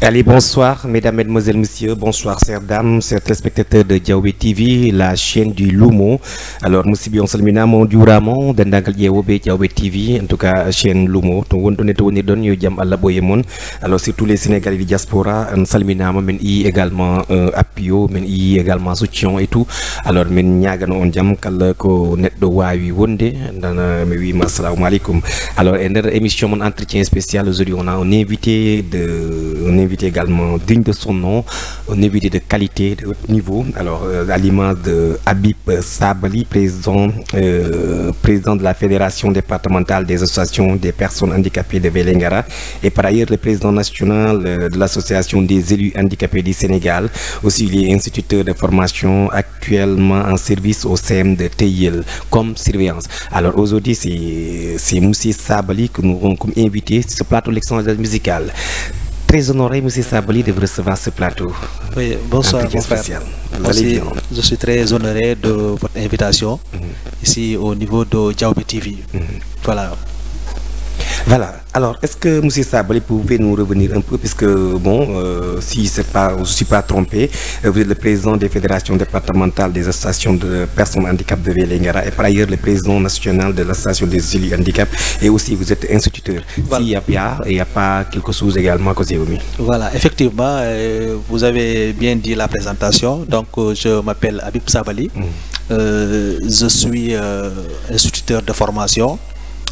Allez, bonsoir, mesdames, mesdemoiselles, messieurs, bonsoir, chères dames, chers téléspectateurs de Diaobé TV, la chaîne du Lumo. Alors, Moussibi, on salmina mon duramo, d'Andangal Diaobé TV, en tout cas, chaîne Lumo. Donc, on donne don yo jam alla boyemon. Alors, surtout les Sénégalais de diaspora, on salmina men y également appui, men y également soutien et tout. Alors, men nyagano on jam kala ko net do wawi wonde, dana me wi assalamu alaikum. Alors, une émission mon entretien spécial aujourd'hui, on a un invité également digne de son nom, un invité de qualité, de haut niveau. Alors, à l'image de Habib Sabali, président de la Fédération départementale des associations des personnes handicapées de Vélingara, et par ailleurs le président national de l'Association des élus handicapés du Sénégal. Aussi, il est instituteur de formation actuellement en service au CM de TIL comme surveillance. Alors, aujourd'hui, c'est Moussi Sabali que nous avons comme invité sur ce plateau de l'échange musical. Très honoré, M. Sabali, de vous recevoir ce plateau. Oui, bonsoir, mon frère. Aussi, je suis très honoré de votre invitation ici au niveau de Diaobé TV. Voilà. Voilà. Alors, est-ce que M. Sabali pouvez nous revenir un peu, puisque, bon, si je ne suis pas trompé, vous êtes le président des fédérations départementales des associations de personnes handicapées de Vélingara et par ailleurs le président national de l'association des élus handicapés et aussi vous êtes instituteur. Voilà. S'il n'y a pas quelque chose également que j'ai omis. Voilà, effectivement, vous avez bien dit la présentation. Donc, je m'appelle Habib Sabali. Je suis instituteur de formation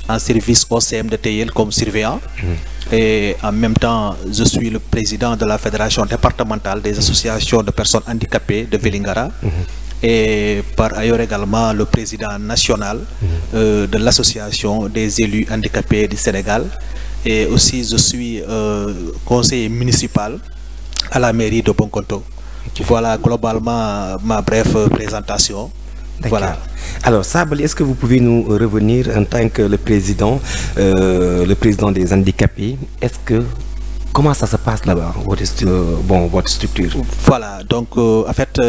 en service au CM de TIL comme surveillant et en même temps je suis le président de la Fédération départementale des associations de personnes handicapées de Vélingara et par ailleurs également le président national de l'association des élus handicapés du Sénégal et aussi je suis conseiller municipal à la mairie de Bonkonto. Voilà globalement ma brève présentation. Voilà. Alors, Sabali, est-ce que vous pouvez nous revenir en tant que le président des handicapés? Comment ça se passe là-bas, votre structure? Voilà, donc en fait,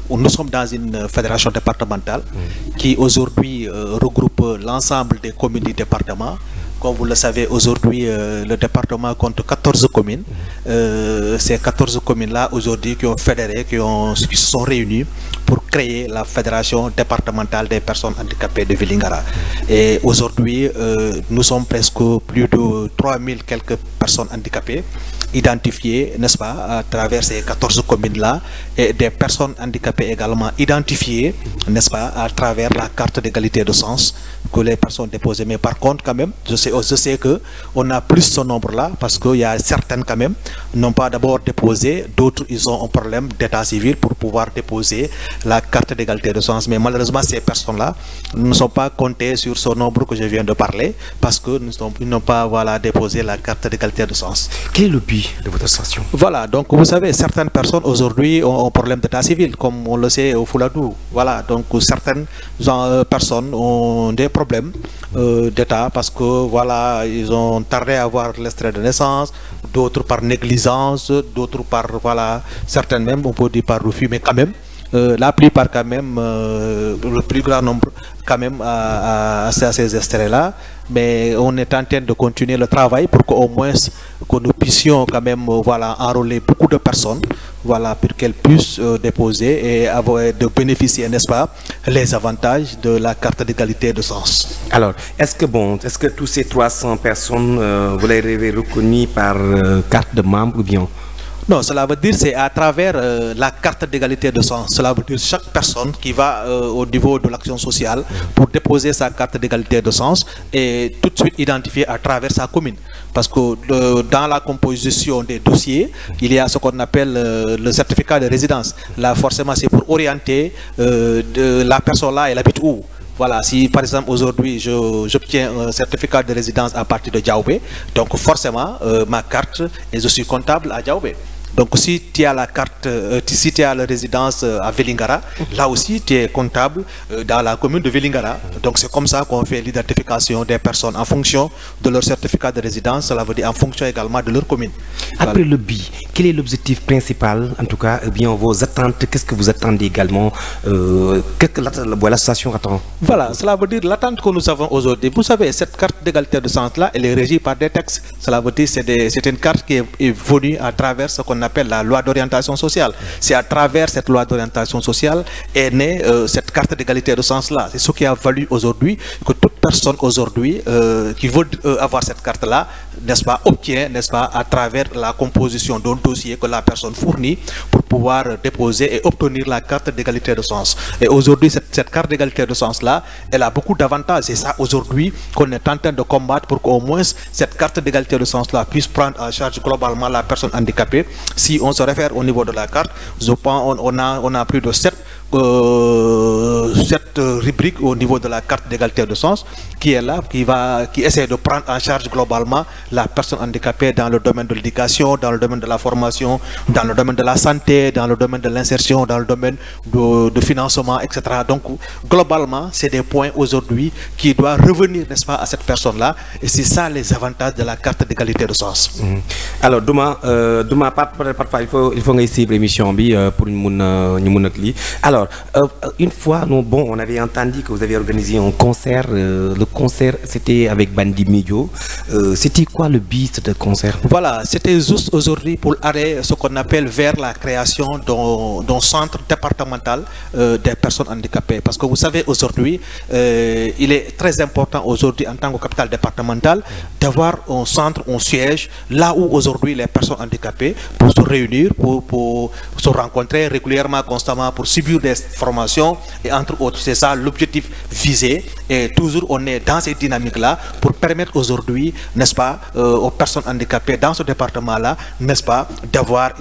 nous sommes dans une fédération départementale qui aujourd'hui regroupe l'ensemble des communes du département. Comme vous le savez, aujourd'hui, le département compte 14 communes. Ces 14 communes-là, aujourd'hui, qui ont fédéré, qui se sont réunies pour créer la Fédération départementale des personnes handicapées de Vélingara. Et aujourd'hui, nous sommes presque plus de 3000 quelques personnes handicapées identifiées, n'est-ce pas, à travers ces 14 communes-là, et des personnes handicapées également identifiées, n'est-ce pas, à travers la carte d'égalité de sens que les personnes déposées. Mais par contre, quand même, je sais qu'on a plus ce nombre-là parce qu'il y a certaines, quand même, n'ont pas d'abord déposé, d'autres, ils ont un problème d'état civil pour pouvoir déposer la carte d'égalité de sens. Mais malheureusement, ces personnes-là ne sont pas comptées sur ce nombre que je viens de parler parce qu'ils n'ont pas déposé la carte d'égalité de sens. Quel est le but de votre association? Voilà, donc vous savez, certaines personnes aujourd'hui ont un problème d'état civil, comme on le sait au Fouladou. Voilà, donc certaines personnes ont des problèmes d'état parce que voilà, ils ont tardé à avoir l'extrait de naissance, d'autres par négligence, d'autres par certaines même on peut dire par refus, mais quand même la plupart quand même, le plus grand nombre quand même à ces extraits-là. Mais on est en train de continuer le travail pour qu'au moins que nous puissions quand même enrôler beaucoup de personnes pour qu'elles puissent déposer et de bénéficier, n'est-ce pas, les avantages de la carte d'égalité de sens. Alors, est-ce que tous ces 300 personnes, vous les avez reconnues par carte de membre ou bien? Non, cela veut dire c'est à travers la carte d'égalité de sens. Cela veut dire chaque personne qui va au niveau de l'action sociale pour déposer sa carte d'égalité de sens est tout de suite identifiée à travers sa commune. Parce que dans la composition des dossiers, il y a ce qu'on appelle le certificat de résidence. Là, forcément, c'est pour orienter la personne-là, elle habite où. Voilà, si par exemple aujourd'hui j'obtiens un certificat de résidence à partir de Diaobé, donc forcément ma carte, et je suis comptable à Diaobé. Donc si tu as la carte, si tu as la résidence à Vélingara, là aussi tu es comptable dans la commune de Vélingara. Donc c'est comme ça qu'on fait l'identification des personnes en fonction de leur certificat de résidence, cela veut dire en fonction également de leur commune. Après le BI, quel est l'objectif principal, en tout cas, bien vos attentes, qu'est-ce que vous attendez également, qu'est-ce que l'association attend? Voilà, cela veut dire l'attente que nous avons aujourd'hui. Vous savez, cette carte d'égalité de chance-là, elle est régie par des textes. Cela veut dire que c'est une carte qui est venue à travers ce qu'on appelle la loi d'orientation sociale. C'est à travers cette loi d'orientation sociale est née cette carte d'égalité de chance-là. C'est ce qui a valu aujourd'hui que toute personne aujourd'hui qui veut avoir cette carte-là, n'est-ce pas, obtient, n'est-ce pas, à travers la composition d'un dossier que la personne fournit pour pouvoir déposer et obtenir la carte d'égalité de chance. Et aujourd'hui, cette carte d'égalité de chance-là, elle a beaucoup d'avantages. C'est ça aujourd'hui qu'on est en train de combattre pour qu'au moins cette carte d'égalité de chance-là puisse prendre en charge globalement la personne handicapée. Si on se réfère au niveau de la carte, je pense on a plus de 7 rubrique au niveau de la carte d'égalité de chance qui est là, qui essaie de prendre en charge globalement la personne handicapée dans le domaine de l'éducation, dans le domaine de la formation, dans le domaine de la santé, dans le domaine de l'insertion, dans le domaine de financement, etc. Donc globalement, c'est des points aujourd'hui qui doivent revenir, n'est-ce pas, à cette personne-là, et c'est ça les avantages de la carte d'égalité de chance. Alors demain, parfois il faut essayer l'émission pour une alors une fois on avait entendu que vous avez organisé un concert. Le concert c'était avec Bandi Medio. C'était quoi le but de concert? Voilà, c'était juste aujourd'hui pour aller ce qu'on appelle vers la création d'un centre départemental des personnes handicapées. Parce que vous savez aujourd'hui, il est très important aujourd'hui en tant que capitale départementale d'avoir un centre, un siège, là où aujourd'hui les personnes handicapées pour se réunir, pour se rencontrer régulièrement, constamment, pour subir des formations et entre autres. C'est ça l'objectif visé, et toujours on est dans cette dynamique-là pour permettre aujourd'hui, n'est-ce pas, aux personnes handicapées dans ce département-là, n'est-ce pas, d'avoir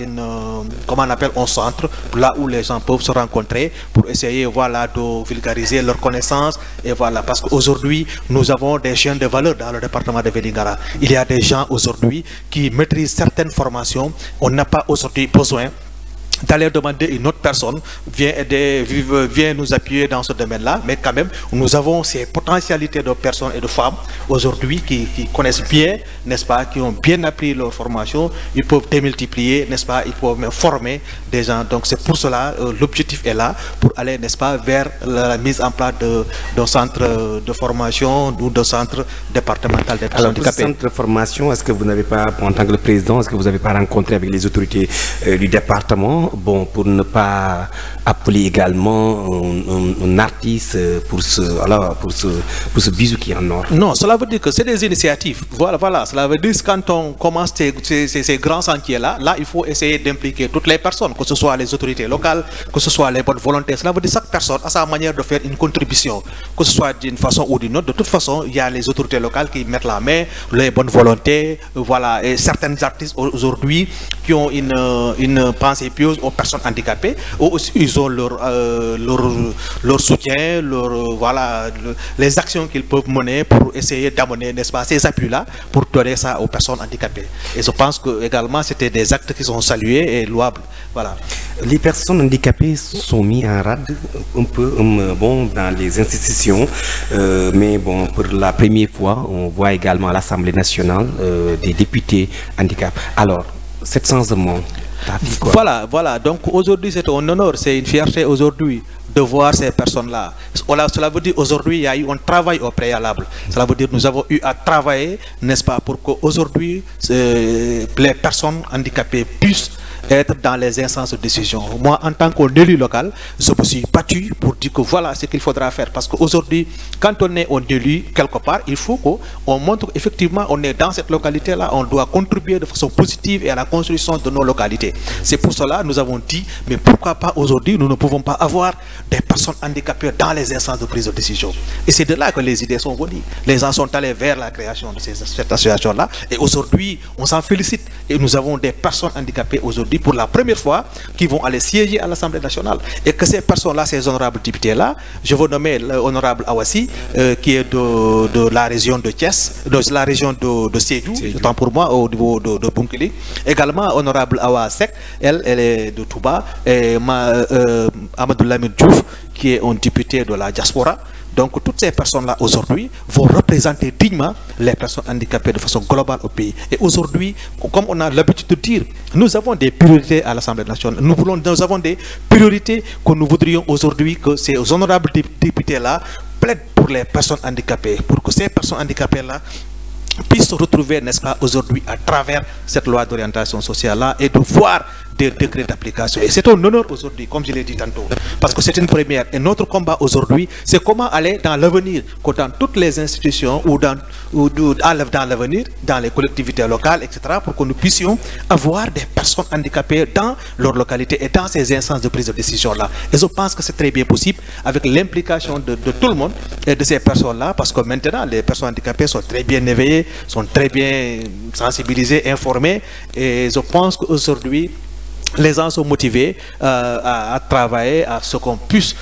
comment on appelle, un centre là où les gens peuvent se rencontrer pour essayer, voilà, de vulgariser leurs connaissances, et voilà, parce qu'aujourd'hui nous avons des chaînes de valeur dans le département de Vélingara. Il y a des gens aujourd'hui qui maîtrisent certaines formations. On n'a pas aujourd'hui besoin d'aller demander une autre personne vient nous appuyer dans ce domaine-là, mais quand même nous avons ces potentialités de personnes et de femmes aujourd'hui qui connaissent bien, n'est-ce pas, qui ont bien appris leur formation. Ils peuvent démultiplier, n'est-ce pas, ils peuvent former des gens. Donc c'est pour cela l'objectif est là, pour aller, n'est-ce pas, vers la mise en place d'un centre de formation ou d'un centre départemental des personnes handicapées. Alors, ce centre de formation, est-ce que vous n'avez pas, en tant que le président, est-ce que vous n'avez pas rencontré avec les autorités du département, bon, pour ne pas appeler également un artiste pour ce bisou qui est en or? Non, cela veut dire que c'est des initiatives. Voilà, cela veut dire que quand on commence ces grands sentiers-là, il faut essayer d'impliquer toutes les personnes, que ce soit les autorités locales, que ce soit les bonnes volontés. Cela veut dire que chaque personne a sa manière de faire une contribution, que ce soit d'une façon ou d'une autre. De toute façon, il y a les autorités locales qui mettent la main, les bonnes volontés, voilà, et certains artistes aujourd'hui qui ont une pensée pieuse aux personnes handicapées, aussi ils ont leur soutien, voilà, les actions qu'ils peuvent mener pour essayer d'amener, n'est-ce pas, ces appuis-là pour donner ça aux personnes handicapées. Et je pense que également c'était des actes qui sont salués et louables. Voilà. Les personnes handicapées sont mises en rade un peu bon, dans les institutions, mais bon, pour la première fois, on voit également à l'Assemblée nationale des députés handicapés. Alors, cet changement, voilà, donc aujourd'hui c'est un honneur, c'est une fierté aujourd'hui de voir ces personnes-là. Cela veut dire aujourd'hui il y a eu un travail au préalable. Cela veut dire nous avons eu à travailler, n'est-ce pas, pour qu'aujourd'hui les personnes handicapées puissent être dans les instances de décision. Moi, en tant qu'élu local, je me suis battu pour dire que voilà ce qu'il faudra faire. Parce qu'aujourd'hui, quand on est un élu quelque part, il faut qu'on montre qu'effectivement on est dans cette localité-là, on doit contribuer de façon positive et à la construction de nos localités. C'est pour cela que nous avons dit, mais pourquoi pas aujourd'hui, nous ne pouvons pas avoir des personnes handicapées dans les instances de prise de décision. Et c'est de là que les idées sont venues. Les gens sont allés vers la création de cette association-là. Et aujourd'hui, on s'en félicite. Et nous avons des personnes handicapées aujourd'hui dit pour la première fois, qui vont aller siéger à l'Assemblée nationale. Et que ces personnes-là, ces honorables députés-là, je veux nommer l'honorable Awassi, qui est de la région de Thiès, de la région de Sédhiou, autant pour moi, au niveau de Bounkiling. Également, honorable Awa Sek, elle est de Touba, et Amadou Lamine Diouf, qui est un député de la diaspora. Donc toutes ces personnes-là aujourd'hui vont représenter dignement les personnes handicapées de façon globale au pays. Et aujourd'hui, comme on a l'habitude de dire, nous avons des priorités à l'Assemblée nationale. Nous avons des priorités que nous voudrions aujourd'hui que ces honorables députés-là plaident pour les personnes handicapées, pour que ces personnes handicapées-là puissent se retrouver, n'est-ce pas, aujourd'hui à travers cette loi d'orientation sociale-là et de voir des décrets d'application. Et c'est un honneur aujourd'hui, comme je l'ai dit tantôt, parce que c'est une première. Et notre combat aujourd'hui, c'est comment aller dans l'avenir, que dans toutes les institutions ou dans l'avenir, dans les collectivités locales, etc., pour que nous puissions avoir des personnes handicapées dans leur localité et dans ces instances de prise de décision-là. Et je pense que c'est très bien possible avec l'implication de tout le monde et de ces personnes-là, parce que maintenant, les personnes handicapées sont très bien éveillées, sont très bien sensibilisées, informées, et je pense qu'aujourd'hui, les gens sont motivés à travailler, à ce qu'on puisse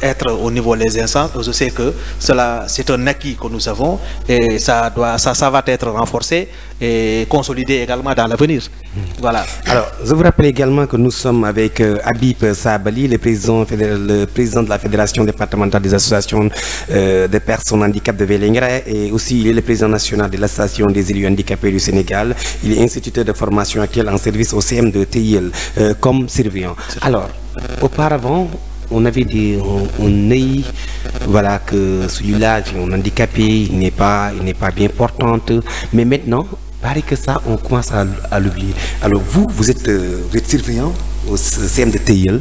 être au niveau des instances. Je sais que cela, c'est un acquis que nous avons et ça va être renforcé et consolidé également dans l'avenir. Voilà. Alors, je vous rappelle également que nous sommes avec Habib Sabali, le président de la Fédération départementale des associations des personnes handicapées de Vélingara, et aussi il est le président national de l'Association des élus handicapés du Sénégal. Il est instituteur de formation actuelle en service au CM de TIL comme surveillant. Alors, auparavant, on avait un œil, voilà, que celui-là, un handicapé, il n'est pas bien portante, mais maintenant, pareil que ça, on commence à l'oublier. Alors vous êtes surveillant au CM de TIL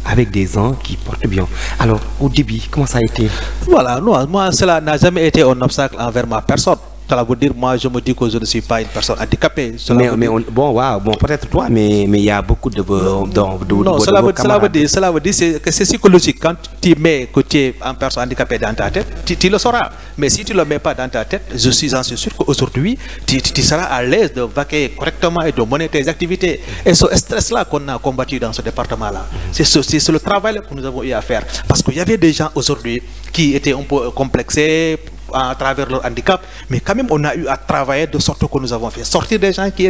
avec des gens qui portent bien. Alors, au début, comment ça a été? Voilà, non, moi, cela n'a jamais été un obstacle envers ma personne. Cela veut dire, moi, je me dis que je ne suis pas une personne handicapée. Bon, peut-être toi, mais il y a beaucoup de non, cela veut dire que c'est psychologique. Quand tu mets que tu es une personne handicapée dans ta tête, tu le sauras. Mais si tu ne le mets pas dans ta tête, je suis sûr qu'aujourd'hui, tu seras à l'aise de vaquer correctement et de mener tes activités. Et ce stress-là qu'on a combattu dans ce département-là, c'est le travail que nous avons eu à faire. Parce qu'il y avait des gens aujourd'hui qui étaient un peu complexés à travers leur handicap, mais quand même on a eu à travailler de sorte que nous avons fait sortir des gens qui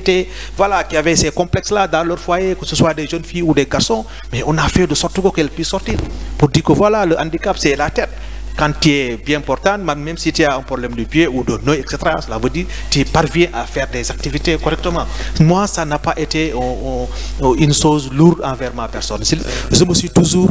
avaient ces complexes-là dans leur foyer, que ce soit des jeunes filles ou des garçons, mais on a fait de sorte qu'elles puissent sortir, pour dire que voilà, le handicap c'est la tête. Quand tu es bien portant, même si tu as un problème de pied ou de nez, etc., cela veut dire que tu parviens à faire des activités correctement. Moi, ça n'a pas été une chose lourde envers ma personne. Je me suis toujours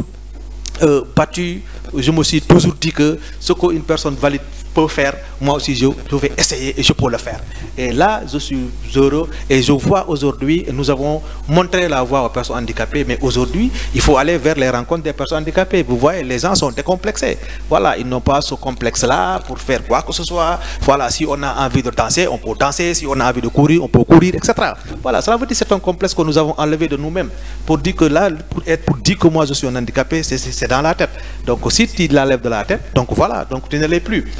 battu, je me suis toujours dit que ce qu'une personne valide peut faire, moi aussi je vais essayer et je peux le faire. Et là, je suis heureux et je vois aujourd'hui, nous avons montré la voie aux personnes handicapées, mais aujourd'hui, il faut aller vers les rencontres des personnes handicapées. Vous voyez, les gens sont décomplexés. Voilà, ils n'ont pas ce complexe-là pour faire quoi que ce soit. Voilà, si on a envie de danser, on peut danser. Si on a envie de courir, on peut courir, etc. Voilà, cela veut dire que c'est un complexe que nous avons enlevé de nous-mêmes. Pour dire que là, pour dire que moi je suis un handicapé, c'est dans la tête. Donc si tu l'enlèves de la tête, donc voilà, donc tu ne l'es plus.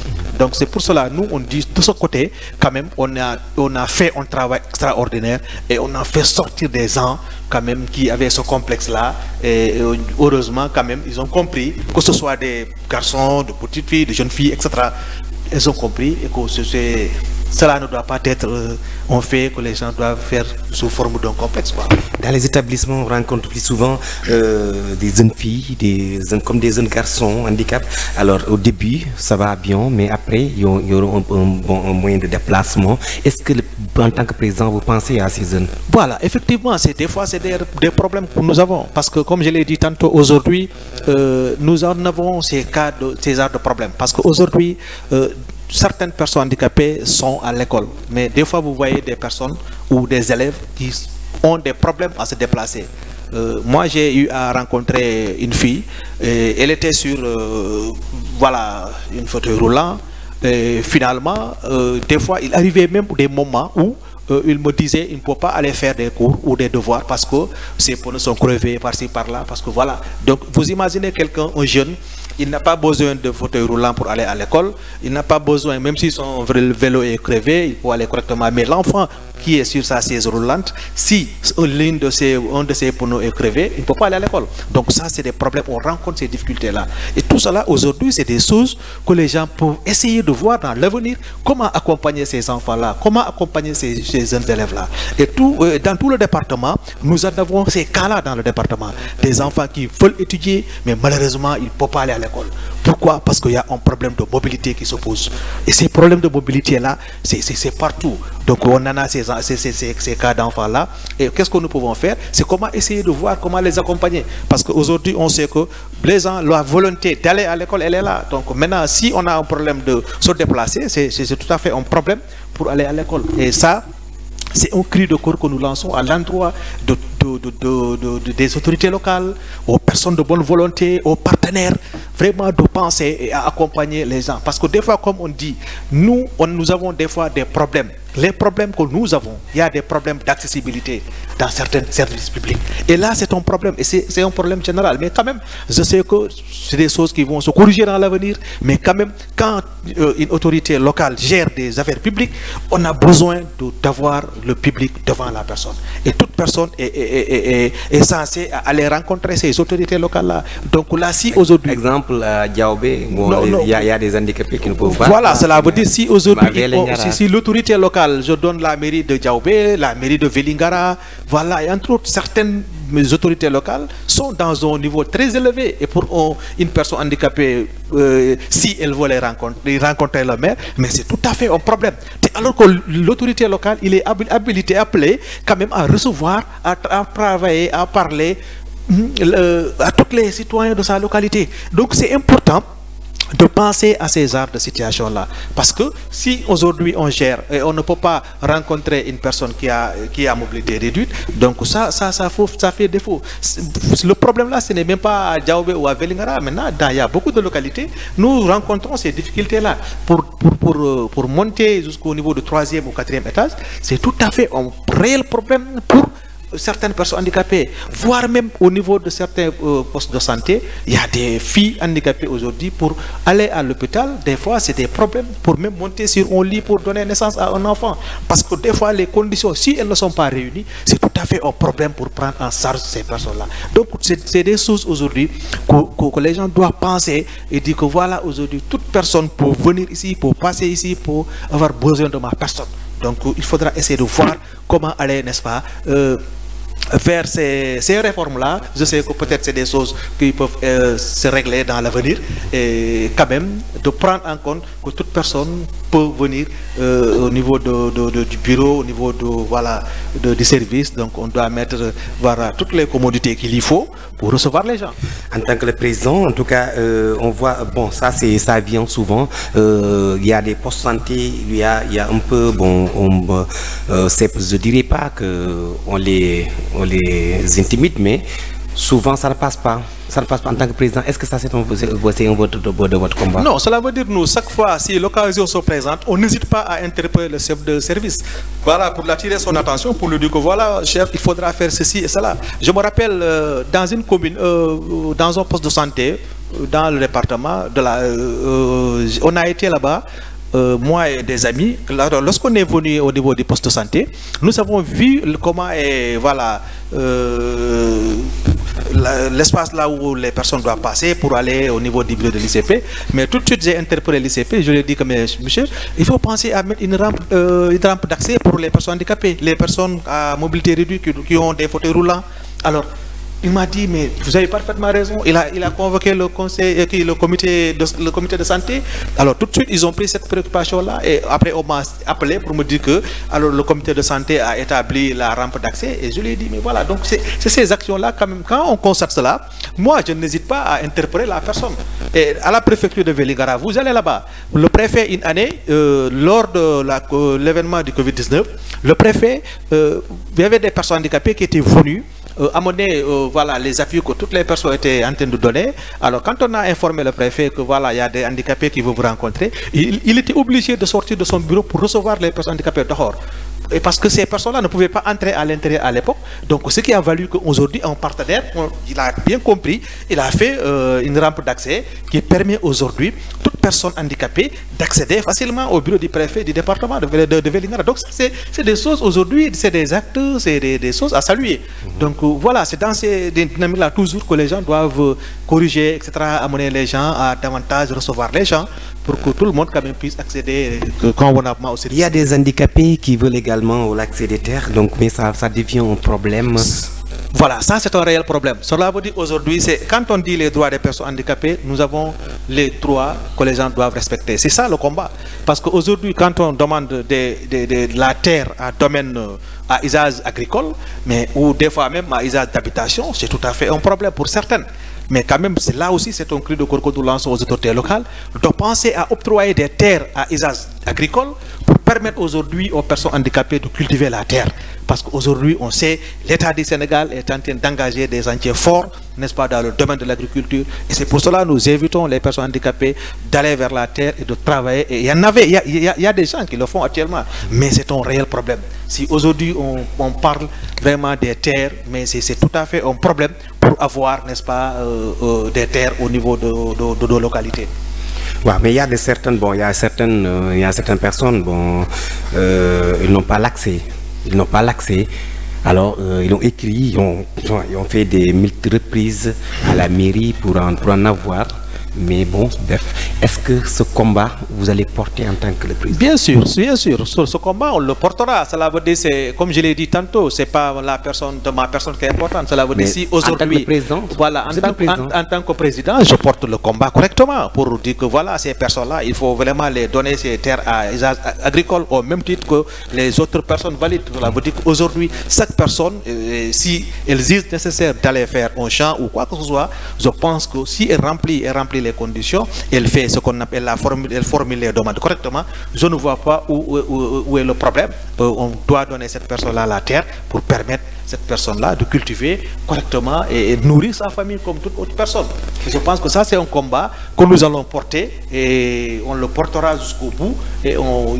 Donc c'est pour cela, nous, on dit de ce côté, quand même, on a fait un travail extraordinaire et on a fait sortir des gens, quand même, qui avaient ce complexe-là. Et heureusement, quand même, ils ont compris, que ce soit des garçons, de petites filles, de jeunes filles, etc. Ils ont compris et que cela ne doit pas être un fait que les gens doivent faire sous forme d'un complexe. Voilà. Dans les établissements, on rencontre plus souvent des jeunes filles, comme des jeunes garçons handicapés. Alors au début, ça va bien, mais après, il y aura un moyen de déplacement. Est-ce que, en tant que président, vous pensez à ces jeunes? Voilà, effectivement, des fois, c'est des problèmes que nous avons. Parce que, comme je l'ai dit tantôt, aujourd'hui, nous en avons ces genres de problèmes. Parce qu'aujourd'hui, certaines personnes handicapées sont à l'école, mais des fois vous voyez des personnes ou des élèves qui ont des problèmes à se déplacer. Moi j'ai eu à rencontrer une fille, elle était sur une fauteuil roulant, et finalement des fois il arrivait même des moments où il me disait il ne peut pas aller faire des cours ou des devoirs parce que ses pneus sont crevés par-ci par-là, parce que voilà. Donc vous imaginez quelqu'un, un jeune, il n'a pas besoin de fauteuil roulant pour aller à l'école, il n'a pas besoin, même si son vélo est crevé, il peut aller correctement, mais l'enfant qui est sur sa chaise roulante, si un de ses pneus est crevé, il ne peut pas aller à l'école. Donc ça, c'est des problèmes, on rencontre ces difficultés-là. Et tout cela, aujourd'hui, c'est des choses que les gens peuvent essayer de voir dans l'avenir, comment accompagner ces enfants-là, comment accompagner ces jeunes élèves-là. Et dans tout le département, nous en avons ces cas-là dans le département. Des enfants qui veulent étudier, mais malheureusement, ils ne peuvent pas aller à l'école. Pourquoi? Parce qu'il y a un problème de mobilité qui se pose. Et ces problèmes de mobilité-là, c'est partout. Donc on en a ces cas d'enfants-là. Et qu'est-ce que nous pouvons faire? C'est comment essayer de voir comment les accompagner. Parce qu'aujourd'hui, on sait que les gens, la volonté d'aller à l'école, elle est là. Donc maintenant, si on a un problème de se déplacer, c'est tout à fait un problème pour aller à l'école. Et ça, c'est un cri de cœur que nous lançons à l'endroit des autorités locales, aux personnes de bonne volonté, aux partenaires, vraiment de penser et à accompagner les gens. Parce que des fois, comme on dit, nous avons des fois des problèmes. Les problèmes que nous avons, il y a des problèmes d'accessibilité dans certains services publics. Et là, c'est un problème, et c'est un problème général. Mais quand même, je sais que c'est des choses qui vont se corriger dans l'avenir, mais quand même, quand une autorité locale gère des affaires publiques, on a besoin d'avoir le public devant la personne. Et toute personne est censée aller rencontrer ces autorités locales-là. Donc là, si aujourd'hui... Exemple, à Diaobé, il y a des handicapés qui ne peuvent pas... Voilà, cela veut dire si aujourd'hui, si l'autorité locale, je donne la mairie de Diaobé, la mairie de Vélingara, voilà, et entre autres, certaines autorités locales sont dans un niveau très élevé. Et pour une personne handicapée, si elle veut rencontrer le maire, mais c'est tout à fait un problème. Alors que l'autorité locale, il est habilité, appelé quand même à recevoir, à travailler, à parler à tous les citoyens de sa localité. Donc c'est important de penser à ces genres de situations-là. Parce que si aujourd'hui on gère et on ne peut pas rencontrer une personne qui a mobilité réduite, donc ça fait défaut. Le problème là, ce n'est même pas à Diaobé ou à Vélingara. Maintenant, il y a beaucoup de localités, nous rencontrons ces difficultés-là. Pour monter jusqu'au niveau du 3e ou 4e étage, c'est tout à fait un réel problème pour certaines personnes handicapées, voire même au niveau de certains postes de santé, il y a des filles handicapées aujourd'hui pour aller à l'hôpital. Des fois, c'est des problèmes pour même monter sur un lit pour donner naissance à un enfant. Parce que des fois, les conditions, si elles ne sont pas réunies, c'est tout à fait un problème pour prendre en charge ces personnes-là. Donc, c'est des choses aujourd'hui que les gens doivent penser et dire que voilà, aujourd'hui, toute personne peut venir ici, pour passer ici, pour avoir besoin de ma personne. Donc, il faudra essayer de voir comment aller, n'est-ce pas, vers ces réformes-là. Je sais que peut-être c'est des choses qui peuvent se régler dans l'avenir, et quand même de prendre en compte que toute personne peut venir au niveau du bureau, au niveau du service. Donc on doit mettre toutes les commodités qu'il y faut pour recevoir les gens. En tant que le président, en tout cas, on voit, bon, ça vient souvent. Il y a des postes de santé, il y a un peu, bon, je dirais pas qu'on les intimide, mais souvent ça ne passe pas. Ça ne passe pas en tant que président. Est-ce que ça c'est un vote de votre combat? Non, cela veut dire nous, chaque fois, si l'occasion se présente, on n'hésite pas à interpeller le chef de service. Voilà, pour l'attirer son attention, pour lui dire que voilà, chef, il faudra faire ceci et cela. Je me rappelle, dans une commune, dans un poste de santé, dans le département, on a été là-bas. Moi et des amis, lorsqu'on est venu au niveau du poste de santé, nous avons vu comment l'espace là où les personnes doivent passer pour aller au niveau du bureau de l'ICP. Mais tout de suite, j'ai interpellé l'ICP, je lui ai dit que, monsieur, il faut penser à mettre une rampe d'accès pour les personnes handicapées, les personnes à mobilité réduite qui ont des fauteuils roulants. Alors, il m'a dit, mais vous avez parfaitement raison. Il a convoqué le comité de santé. Alors tout de suite, ils ont pris cette préoccupation-là. Et après, on m'a appelé pour me dire que alors, le comité de santé a établi la rampe d'accès. Et je lui ai dit, mais voilà, donc c'est ces actions-là, quand même, quand on constate cela, moi, je n'hésite pas à interpeller la personne. Et à la préfecture de Vélingara, vous allez là-bas. Le préfet, une année, lors de l'événement du Covid-19, le préfet, il y avait des personnes handicapées qui étaient venues amener les appuis que toutes les personnes étaient en train de donner. Alors quand on a informé le préfet que voilà, il y a des handicapés qui veulent vous rencontrer, il était obligé de sortir de son bureau pour recevoir les personnes handicapées dehors. Et parce que ces personnes-là ne pouvaient pas entrer à l'intérieur à l'époque. Donc ce qui a valu qu'aujourd'hui un partenaire, il a bien compris, il a fait une rampe d'accès qui permet aujourd'hui toute personnes handicapées d'accéder facilement au bureau du préfet du département de Vélingara. Donc c'est des choses aujourd'hui, c'est des actes, c'est des choses à saluer. Donc voilà, c'est dans ces dynamiques-là toujours que les gens doivent corriger, etc., amener les gens à davantage recevoir les gens pour que tout le monde quand même puisse accéder convenablement au service. Il y a des handicapés qui veulent également l'accès des terres, donc mais ça devient un problème. Voilà, ça c'est un réel problème. Cela veut dire aujourd'hui, c'est quand on dit les droits des personnes handicapées, nous avons les droits que les gens doivent respecter. C'est ça le combat. Parce qu'aujourd'hui, quand on demande de la terre à domaine à usage agricole, mais ou des fois même à usage d'habitation, c'est tout à fait un problème pour certaines. Mais quand même, c'est là aussi, c'est un cri de crocodile aux autorités locales de penser à octroyer des terres à usage agricole pour permettre aujourd'hui aux personnes handicapées de cultiver la terre. Parce qu'aujourd'hui, on sait, l'État du Sénégal est en train d'engager des chantiers forts, n'est-ce pas, dans le domaine de l'agriculture. Et c'est pour cela que nous invitons les personnes handicapées d'aller vers la terre et de travailler. Et il y a des gens qui le font actuellement, mais c'est un réel problème. Si aujourd'hui on parle vraiment des terres, mais c'est tout à fait un problème pour avoir, n'est-ce pas, des terres au niveau de nos localités. Ouais, mais il y a certaines personnes, ils n'ont pas l'accès. Ils n'ont pas l'accès. Alors, ils ont écrit, ils ont fait des multiples reprises à la mairie pour en avoir. Mais bon, est-ce que ce combat, vous allez porter en tant que le président? Bien sûr, bien sûr. Ce combat, on le portera. Cela veut dire, comme je l'ai dit tantôt, c'est pas la personne de ma personne qui est importante. Cela veut dire si aujourd'hui, voilà, en tant que président, je porte le combat correctement pour dire que voilà, ces personnes-là, il faut vraiment les donner ces terres à usage agricole au même titre que les autres personnes valides. Cela veut dire qu'aujourd'hui, chaque personne, si elle juge nécessaire d'aller faire un champ ou quoi que ce soit, je pense que si elle remplit les conditions, elle fait ce qu'on appelle elle formule les demandes correctement, je ne vois pas où est le problème. On doit donner cette personne-là la terre pour permettre cette personne-là de cultiver correctement et nourrir sa famille comme toute autre personne. Et je pense que ça, c'est un combat que nous allons porter et on le portera jusqu'au bout. Et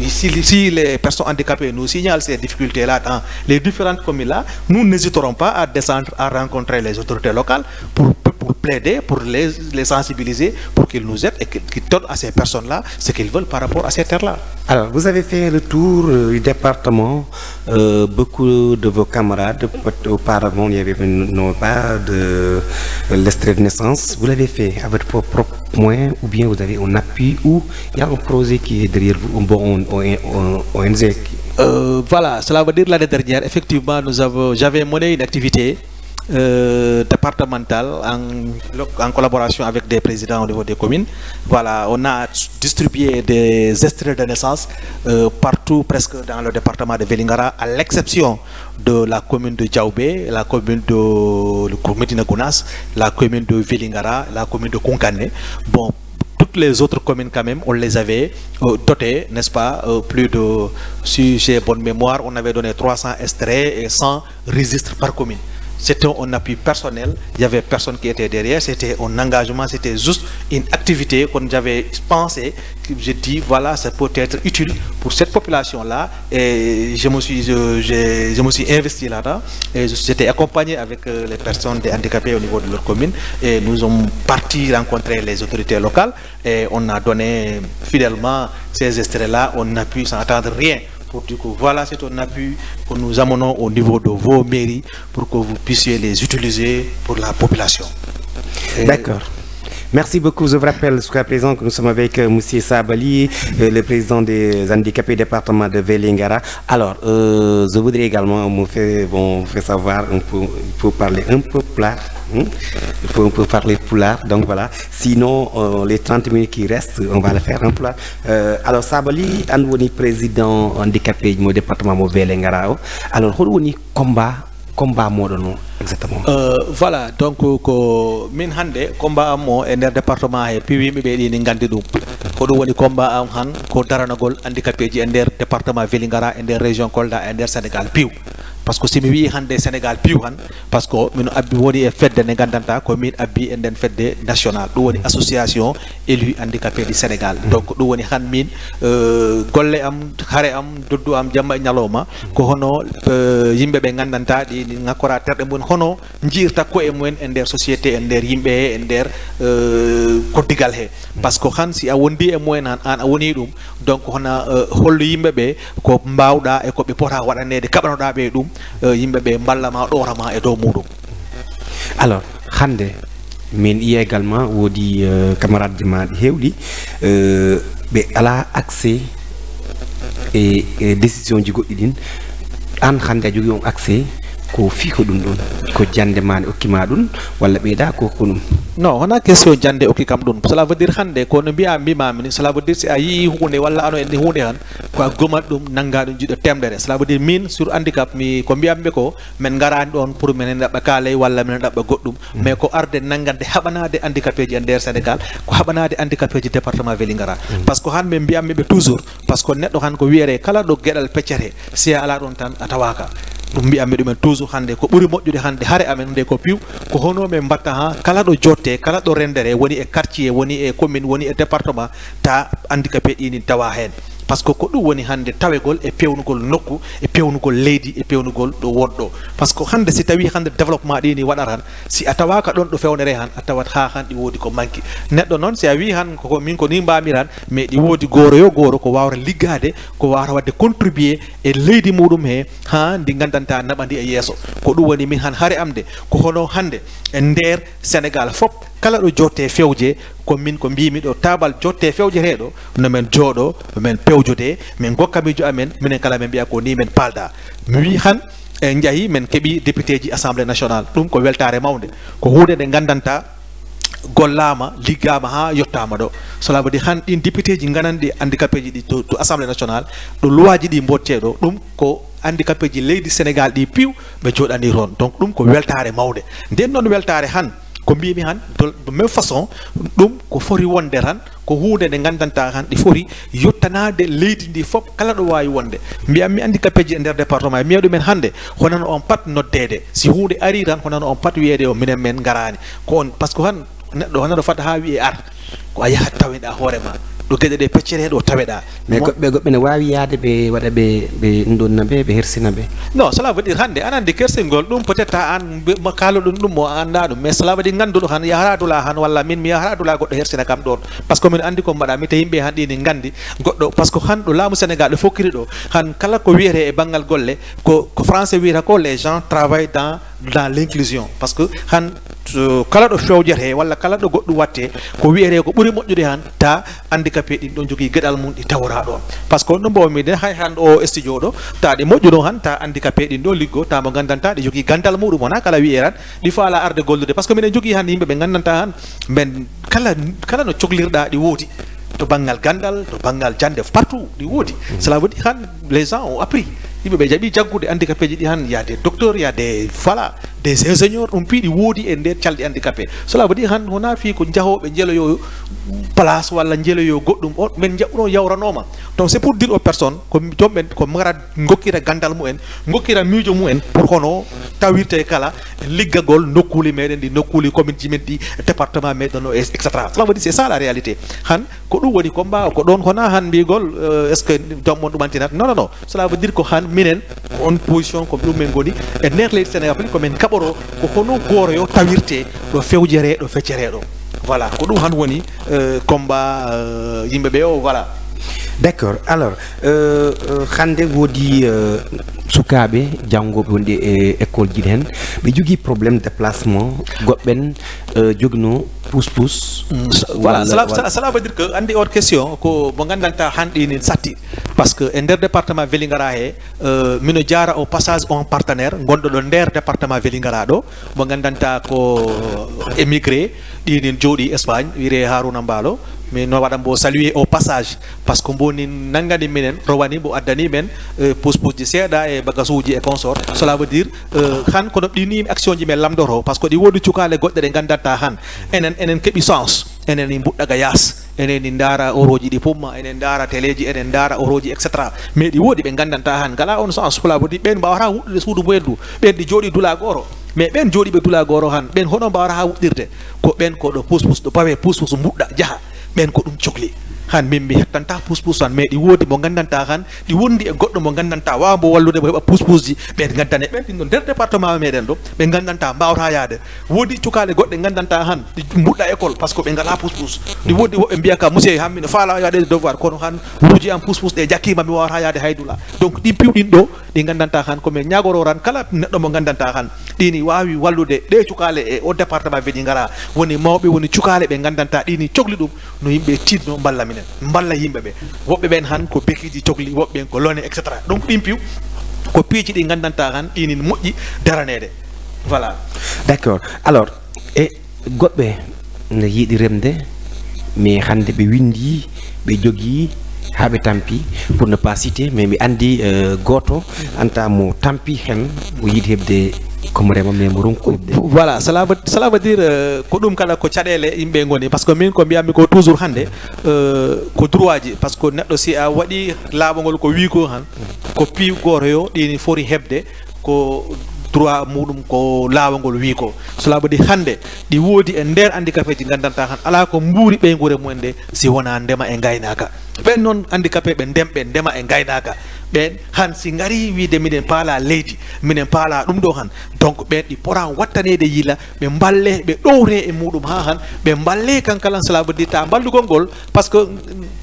si les personnes handicapées nous signalent ces difficultés-là dans les différentes communes-là, nous n'hésiterons pas à descendre, à rencontrer les autorités locales pour plaider, pour les sensibiliser, pour qu'ils nous aident et qu'ils donnent à ces personnes-là ce qu'ils veulent par rapport à ces terres-là. Alors, vous avez fait le tour du département. Beaucoup de vos camarades, auparavant, il n'y avait pas de l'extrait de naissance. Vous l'avez fait avec vos propres moyens ou bien vous avez un appui ou il y a un projet qui est derrière vous, un bon ONG? Voilà, cela veut dire l'année dernière, effectivement, j'avais mené une activité départementale en collaboration avec des présidents au niveau des communes. Voilà, on a distribué des extraits de naissance partout presque dans le département de Vélingara, à l'exception de la commune de Diaoubé, la commune de Medina Gounass, la commune de Vélingara, la commune de Konkane. Bon, toutes les autres communes quand même, on les avait dotées, n'est-ce pas, plus de, si j'ai bonne mémoire, on avait donné 300 extraits et 100 registres par commune. C'était un appui personnel, il n'y avait personne qui était derrière, c'était un engagement, c'était juste une activité qu'on avait pensé, que j'ai dit voilà, ça peut être utile pour cette population-là, et je me suis investi là-dedans, et j'étais accompagné avec les personnes handicapées au niveau de leur commune, et nous sommes partis rencontrer les autorités locales, et on a donné fidèlement ces extraits-là, on n'a pu s'en attendre rien. Pour dire que voilà, c'est un appui que nous amenons au niveau de vos mairies pour que vous puissiez les utiliser pour la population. D'accord. Merci beaucoup. Je vous rappelle jusqu'à présent que nous sommes avec M. Sabali, le président des handicapés du département de Vélingara. Alors, je voudrais également me faire savoir un peu, il faut parler un peu plat. Il faut un peu parler plat. Donc voilà. Sinon, les 30 minutes qui restent, on va le faire en plat. Alors, Sabali, on président handicapé du département de Vélingara. Alors, on a combat modono exactement. Voilà, donc ko min hande combat am mo e nder département he piwimi be di ni gandi dum ko do woni combat am han ko daranagol handicapé ji e nder département Vélingara e nder région Kolda e nder Sénégal piw parce que simi wi hande Sénégal piw han parce que min abbi woni e fedde ne gandanta ko min abbi e den fedde national ɗum woni association élu handicapé du Sénégal donc ɗum woni han min golle am hare am doddu am jamma e ñalowma ko hono yimɓe ɓe gandanta ɗi ngakkora terɗe mum hono jiirta ko e mumen e nder société e nder yimɓe he e nder koddigal he parce que han si a wondi e mumen han an a woni ɗum donc hona hollu yimɓe ɓe ko mbawɗa e ko ɓe pota waɗanede kaɓanoɗa ɓe ɗum yimɓe ɓe ballama ɗorama e dow muɗum. Alors hande min iya également woodi camarade ji maɗi hewɗi ɓe ala accès e décision ji goɗɗi ɗin an hande a jogui on accès ko fi ko ɗum ɗon ko jande mane okkima ɗum walla ɓeyda ko ɗum non hona question jande okki kam ɗum cela veut dire hande kono mbimamini cela veut dire si a yii hunde walla ano en hunde han ko a gomat ɗum nangga ɗum jiɗo temɗere cela veut dire min sur handicap mi ko mbiyamɓe ko min garani ɗon pour minen ɗaɓɓa kaalay walla minen ɗaɓɓa goɗɗum mais ko arde nanggande haɓanade handicapé ji e nder Sénégal ko haɓanade handicapé ji département Vélingara par ce que han min mbiyamɓeɓe toujours par ce que neɗɗo han ko wiyere kala ɗo gueɗal peccete si a ala ɗon tan a tawaka ɗum mbiyamɓe ɗumen toujours hande ko ɓuuri moƴƴude hande haare amen nde ko piw ko hono min mbatta ha kala ɗo jotte kala ɗo rendere woni e quartier woni e commune woni e département ta handicapé ɗini tawa hen par ce que ko ɗum woni hande tawegol e pewnugol nokku e pewnugol leydi e pewnugol ɗo wonɗo par ce que hande si tawi hande développement ɗini waɗat han si a tawaka ɗon ɗo fewnere han a tawat ha han ɗi woodi ko manque neɗɗo noon si a wi han ko min ko ni mbamiran mais ɗi woodi gooro yo gooro ko wawra liggade ko wawra wadde contribuer e leydi muɗum he ha ndi gandanta naɓandi e yesso ko ɗum woni min han haare am de ko hono hande e nder Sénégal fop kala ɗo jotte fewje ko min ko mbimi ɗo tabal jotte fewje reɗo no men jooɗo men pewjode min gokka miijo amen minen kala min mbiya ko ni men palda mi wi han e jeeyi men keeɓi député ji assemblée nationale ɗum ko weltare mawde ko hunde nde gandanta gollama liggama ha yottama ɗo cela veut dire han ɗin député ji gananɗi handicapé ji ɗi to assemblée nationale ɗo loi ji ɗi mbotteɗo ɗum ko handicapé ji leydi Sénégal ɗi piw ɓe jooɗani toon donc ɗum ko weltare mawde nden noon weltare han ko mbimi han de même façon ɗum ko foti wonde tan ko hunde nde gandanta han ɗi foti yottanade leydi ndi fof kala ɗo wawi wonde mbiyammi handicapé ji e nder département miya ɗumen hande honano on pat noddede si hunde ari tan honano on pat wiyede o minen men garani ko on par ce que han neɗɗo honano fata ha wiye ar ko a yahat taweɗa hoorema ɗo gueɗe ɗe peccere ɗo taweɗa mais goɓɓe ne wawi yaade ɓe waɗa ɓe ndonna ɓe hersina ɓe non cela veut dire hande anandi kersingol ɗum peut être an kalo ɗum mo anda ɗum mais cela veut dire ganduɗo han yahara dula han walla min mi yahara dula goɗɗo hersina kam ɗon par ce que min andi ko mbaɗa mi te yimɓe han ɗini gandi goɗɗo par ce que han ɗo laamu Sénégal ɗo fokkiri ɗo han kala ko wiyete e banggal golle ko français wiyata ko les gens travaillent dans l'inclusion par ce que han kala ɗo fewjete walla kala ɗo goɗɗum watte ko wiyete ko ɓuuri moƴƴude han ta handicapé ɗin ɗon jogui gueɗal mum ɗi tawra ɗon par ce que no mbawmiɗen hay han o studio ɗo ta ɗi moƴƴuɗo han ta handicapé ɗin ɗo liggo ta mo gandanta ɗi jogui gandal muɗum wona kala wiye tan ɗi faala arde gollude par ce que minen jogui han yimɓe ɓe gandanta han men kala no cohlirɗa ɗi woodi to banggal gandal to banggal jande partout ɗi woodi cela veut dire han les gens ont appris yimɓe ɓe jaaɓi jaggude handicapé ji ɗi han y a des docteurs y a des voilà des ingénieurs ɗum piiɗi woodi e nder calɗi handicapé cela veut dire han wona fi ko jahoɓe jeeloyo place walla jeeloyo goɗɗum o men jaɓɓuno yawranoma donc c'est pour dire aux personnes ko jomɓen ko gara gokkira gandal mumen gokkira miijo mumen pour hono tawirte kala liggagol nokkuli meɗen ɗi nokkuli commune ji men ɗi département meɗen o et cetera cela veut dire c'est ça la réalité han ko ɗum woni ko mbawa ko ɗon hona han mbigol est ce que jommon ɗumantinat non non non cela veut dire ko han minen on position ko ɗum men goni e nder leydi Sénégal ko men kaɓoro ko hono gooro yo tawirte ɗo fewjere ɗo feccere ɗo voilà ko ɗum han woni combat yimɓe ɓe o voilà d'accord alors hande woodi sukaɓe janggoɓe wonde e école jiɗi hen ɓe jogui probléme déplacement goɓɓen jogno pousse voilà cela veut dire que andi on question ko mo gandanta hanɗini satti par ce que e nder département Vélingara he mino jara au passage on partenaire gonɗo ɗo nder département Vélingara ɗo mo gandanta ko émigré ɗinin jooɗi Espagne wiyete Harouna Mballo mais no waɗa mbo saluer au passage par ce que mboni nangani minen rowani mbo addani men pousse ji seeɗa e bagasuji e consort cela veut dire han kono ɗini action ji men lamdoro par ce que ɗi wodi cukale goɗɗe ɗe gandanta han enen keeɓi sens enen ni mbuɗɗaga yaas enen ni ndaara oroji ɗi pumma enen ndaara téléji enen ndaara oroji et cetera mais ɗi woodi ɓe gandanta han ngala on sens cela veut dire ɓen mbawata wuɗɗude suudu mumen ɓen ɗi jooɗi dula gooro mais ɓen jooɗi ɓe dula gooro han ɓen hono mbawata ha wuɗɗirde ko ɓen ko ɗo pousse ɗo pawe pousse mbuɗɗa jaaha ɓen ko ɗum cohli han min mi hettanta pousse tan mais ɗi woodi mo gandanta han ɗi wondi e goɗɗo mo gandanta wawa mbo wallude mo heɓa pousse ji ɓen gandane ɓen ɗin ɗo nder département meɗen ɗo ɓe gandanta mbawata yaade woodi cukale goɗɗe gandanta han ɗi mbuɗɗa école par ce que ɓe ngala pousse ɗi woodi woɓɓe mbiya ka monsieur han mino faala yaadede devoir kono han wuruji am pousse ɗe jakkima mi wawata yaade haydula donc ɗi piwɗin ɗo ɗi gandanta han komin ñagoro tan kala neɗɗo mo gandanta han ɗini wawi wallude ɗe cukale e o département weɗi ngara woni mawɓe woni cukale ɓe gandanta ɗini cohli ɗum no yimɓe tidno mballa minen mballa yimɓeɓe woɓɓe ɓen han ko bekiji cohli woɓɓe ɓen ko lone et cetera donc ɗin piw ko piiji ɗi gandanta han ɗini moƴƴi daranede voilà d'accord alors e goɓɓe ne yiiɗi remde mais hande ɓe windi ɓe jogui haɓe tampi pour ne pas citer mais mi andi goto anta mo tampi hen mo yiiɗi hebde komo rema mais mo ronku hebde voilà cela veut dire ko ɗum kala ko caɗele yimɓe goni par ce que min ko mbiyami ko toujours hande ko droit ji par ce que neɗɗo si a waɗi laaɓagol ko wi ko han ko piiw goto yo ɗini foti hebde ko droit muɗum ko laawol wi ko cela veut dire hande ɗi woodi e nder handicapé ji gandanta han ala ko mbuuri ɓeygure mumen nde si wona ndema e gaynaka ɓen noon handicapé ɓe ndema e gaynaka ɓen han si ngari wiide minen paala leydi minen paala ɗum ɗo han donc ɓen ɗi poran wattanede yila ɓe mballe ɓe ɗowre e muɗum ha han ɓe mballe kankalan cela veut dire ta mballugol ngol par ce que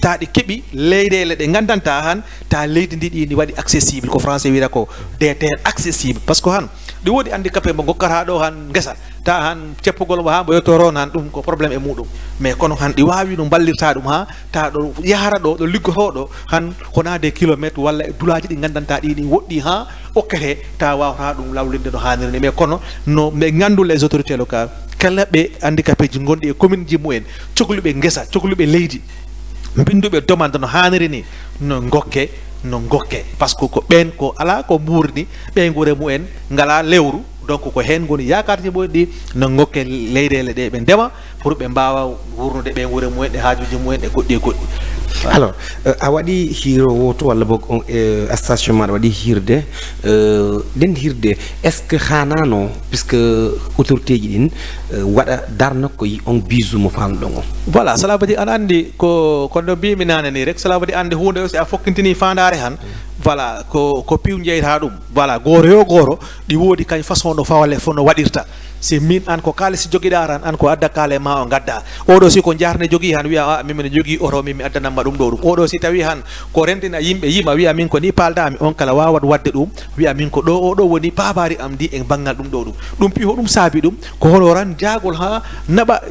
ta ɗi keeɓi leyɗele ɗe gandanta han ta leydi ndi ɗi waɗi accessible ko français wiyata ko des terres accessible par ce que han ɗi woodi handicapé mo gokkata ɗo han ngesa ta han ceppugol mo ha mbo yettoron han ɗum ko probléme e muɗum mais kono han ɗi wawi no ballirta ɗum ha ta ɗo yahara ɗo ɗo liggotoɗo han wona des kilomètres walla e dulaji ɗi gandanta ɗiɗi woɗɗi ha okkete ta wawata ɗum lawlinde no hanniri mais kono no ɓe gandu les autorités locales kala ɓe handicapé ji gonɗi e commune ji mumen cohluɓe ngesa cohluɓe leydi binduɓe demande no hanniri ni no gokke par ce que ko ɓen ko ala ko mburni ɓeygure mumen ngala lewru donc ko hen goni yakarji mumen ɗi no gokke leyɗele ɗe ɓe ndema pour ɓe mbawa wurnude ɓeygure mumen ɗe haajuji mumen e goɗɗi e goɗɗi alors a waɗi hiiro woto walla boog station maɗa waɗi hirde nden hirde est ce que hanano puisque autorité ji ɗin waɗa darna ko on bisu mo famɗon o voilà cela veut dire aɗa andi ko no mbimi nane ni rek cela veut dire ande hunde o si a fokkintini fandare han voilà ko piw jeyta ɗum voilà goto yo goto ɗi woodi kañ façon no fawale fof no waɗirta si min an ko kalis joguiɗa tan an ko adda kaale ma o gadda oɗo si ko jarne jogui han wiya a mimine jogui oto min mi addanamma ɗum ɗo ɗum oɗo si tawi han ko rendina yimɓe yima wiya min ko ni paldami on kala wawat wadde ɗum wiya min ko ɗo oɗo woni babari am ndi e banggal ɗum ɗo ɗum pi hoɗum saabi ɗum ko hono ran jagol ha naɓa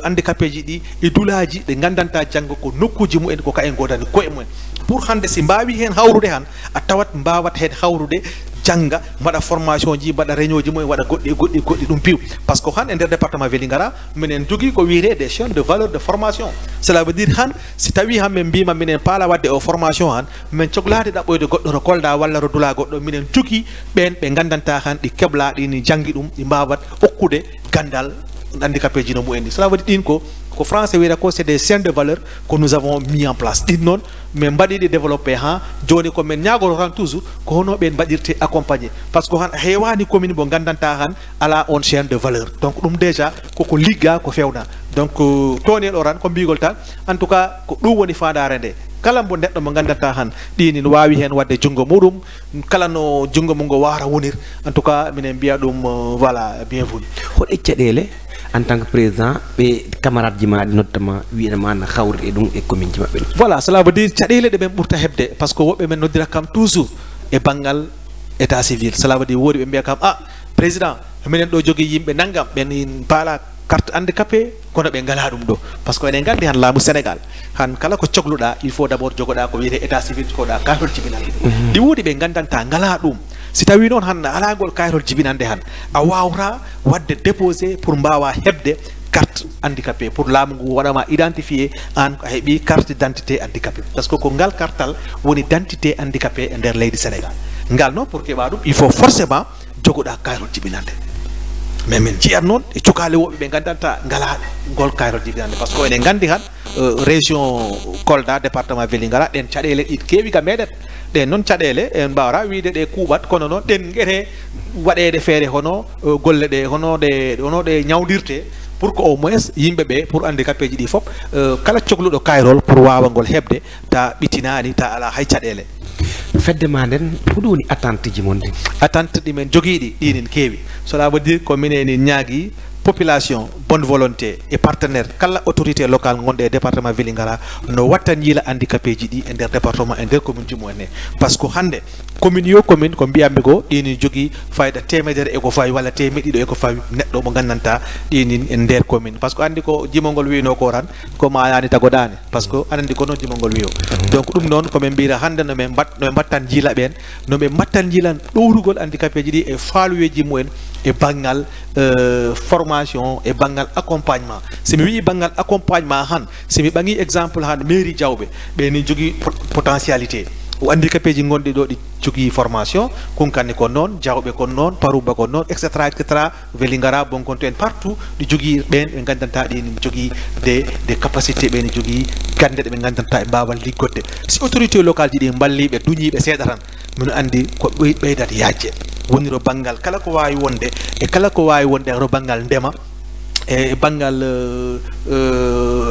handicapé ji ɗi e dulaji ɗe gandanta janggo ko nokkuji mumen ko kayen godani koye mumen pour hande si mbawi hen hawrude han a tawat mbawat hen hawrude janga mbaɗa formation ji mbaɗa réunion ji mumen waɗa goɗɗi ɗum piw par ce que han e nder département Vélingara minen jogui ko wiyete des chaînes de valeur de formation cela veut dire han si tawi han min mbima minen paala wadde o formation han min cohlade ɗaɓɓoyde goɗɗo to Kolda walla to Dula goɗɗo minen jogui ɓen ɓe gandanta han ɗi kebla ɗini janggi ɗum ɗi mbawat hokkude gandal handicapé ji no mumen ni cela veut dire ɗin ko français wiyata ko c'est des chaînes de valeur que nous avons mis en place ɗin noon min mbaɗiɗi développé ha joni ko min ñagoto tan toujours ko hono ɓen mbaɗirte accompagné par ce que han hewani commune mo gandanta han ala on chaîne de valeur donc ɗum déjà koko ligga ko fewna donc toni ɗo tan ko mbigol tan en tout cas ko ɗum woni fandare nde kala mbo neɗɗo mo gandanta han ɗini no wawi hen wadde junggo muɗum kala no junggo mum ngo wara wonir en tout cas minen mbiya ɗum voilà bienvenue hoɗe caɗele en tant que président ɓe camarade ji maɗi notamment wiinama no hawri e ɗum e commune ji maɓɓe voilà cela veut dire caɗele ɗe ɓen ɓurta hebde par ce que woɓɓe men noddira kam toujours e banggal état civil cela veut dire woodi ɓe mbiya kam président minen ɗo jogui yimɓe naggam ɓen paala carte handicapé kono ɓe ngala ɗum ɗo par ce que eɗen gandi han laamu Sénégal han kala ko cohluɗa il faut d' abord jogoɗa ko wiyete état civil koɗa kayitol jibinande ɗi woodi ɓe gandanta ngala ɗum si tawi noon han alagol kayitol jibinande han a wawata wadde déposé pour mbawa hebde carte handicapé pour laamu ngu waɗama identifier an a heeɓi carte d'identité handicapé parce que ko ngal kartal woni identité handicapé e nder leydi Sénégal ngal noon pour keɓa ɗum il faut forcément jogoɗa kayrol jibinande mais min jiyat noon e cukale woɓɓe ɓe gandanta ngala ngol kayrol jibinande par ce que enen gandi han région Kolda département Vélingara ɗen caɗele ɗi keewi ga meɗen ɗen noon caɗele en mbawra wiide ɗe kuuɓat kono noon ɗen guete waɗede feere hono golle ɗe hono ɗe ñawdirte pour que au moins yimɓe ɓe pour handicapé ji ɗi fof kala cohluɗo kayrol pour wawa ngol heɓde ta ɓitinani ta ala hay caɗele fedde ma nden hoɗum woni attente ji mon ndi attente ɗi men joguiɗi ɗinin keewi cela veut dire ko minen ñaagui population bonne volonté et partenaire kala autorité locale gonɗe e département Vélingara no wattan yiila handicapé ji ɗi e nder département e nder commune ji mumen he par ce que hande commune yo commune ko mbiyammi ko ɗini jogui fayda temedere eko fawi walla temeɗiɗo eko fawi neɗɗo mo gandanta ɗinin e nder commune par ce que andi ko jimolngol wino ko tan ko mayani tagodani par ce que anandi ko noon jimolngol wiyo donc ɗum noon komin mbira hande no ɓe mbattan jiila ɓen no ɓe mbattan jiilan ɗowrugol handicapé ji ɗi e faaluyeji mumen e banggal formation e banggal accompagnement si mi wi banggal accompagnement han si mi ɓangi exemple han mairie Diawɓe ɓeni jogui potentialité o handicapé ji gonɗi ɗo ɗi jogui formation Kunkani kon noon Diawɓe kon noon Parouba kon noon etc Vélingara Bonkonto en partout ɗi jogui ɓen ɓe gandanta ɗini jogui des capacité ɓeni jogui gande ɗe ɓe gandanta e mbawal liggodde si autorité local ji ɗi balliɓe duñiɓe seeɗa tan mino andi ko ɓeydat yajje woni ro banggal kala ko wawi wonde e kala ko wawi wonde ro banggal ndema e banggal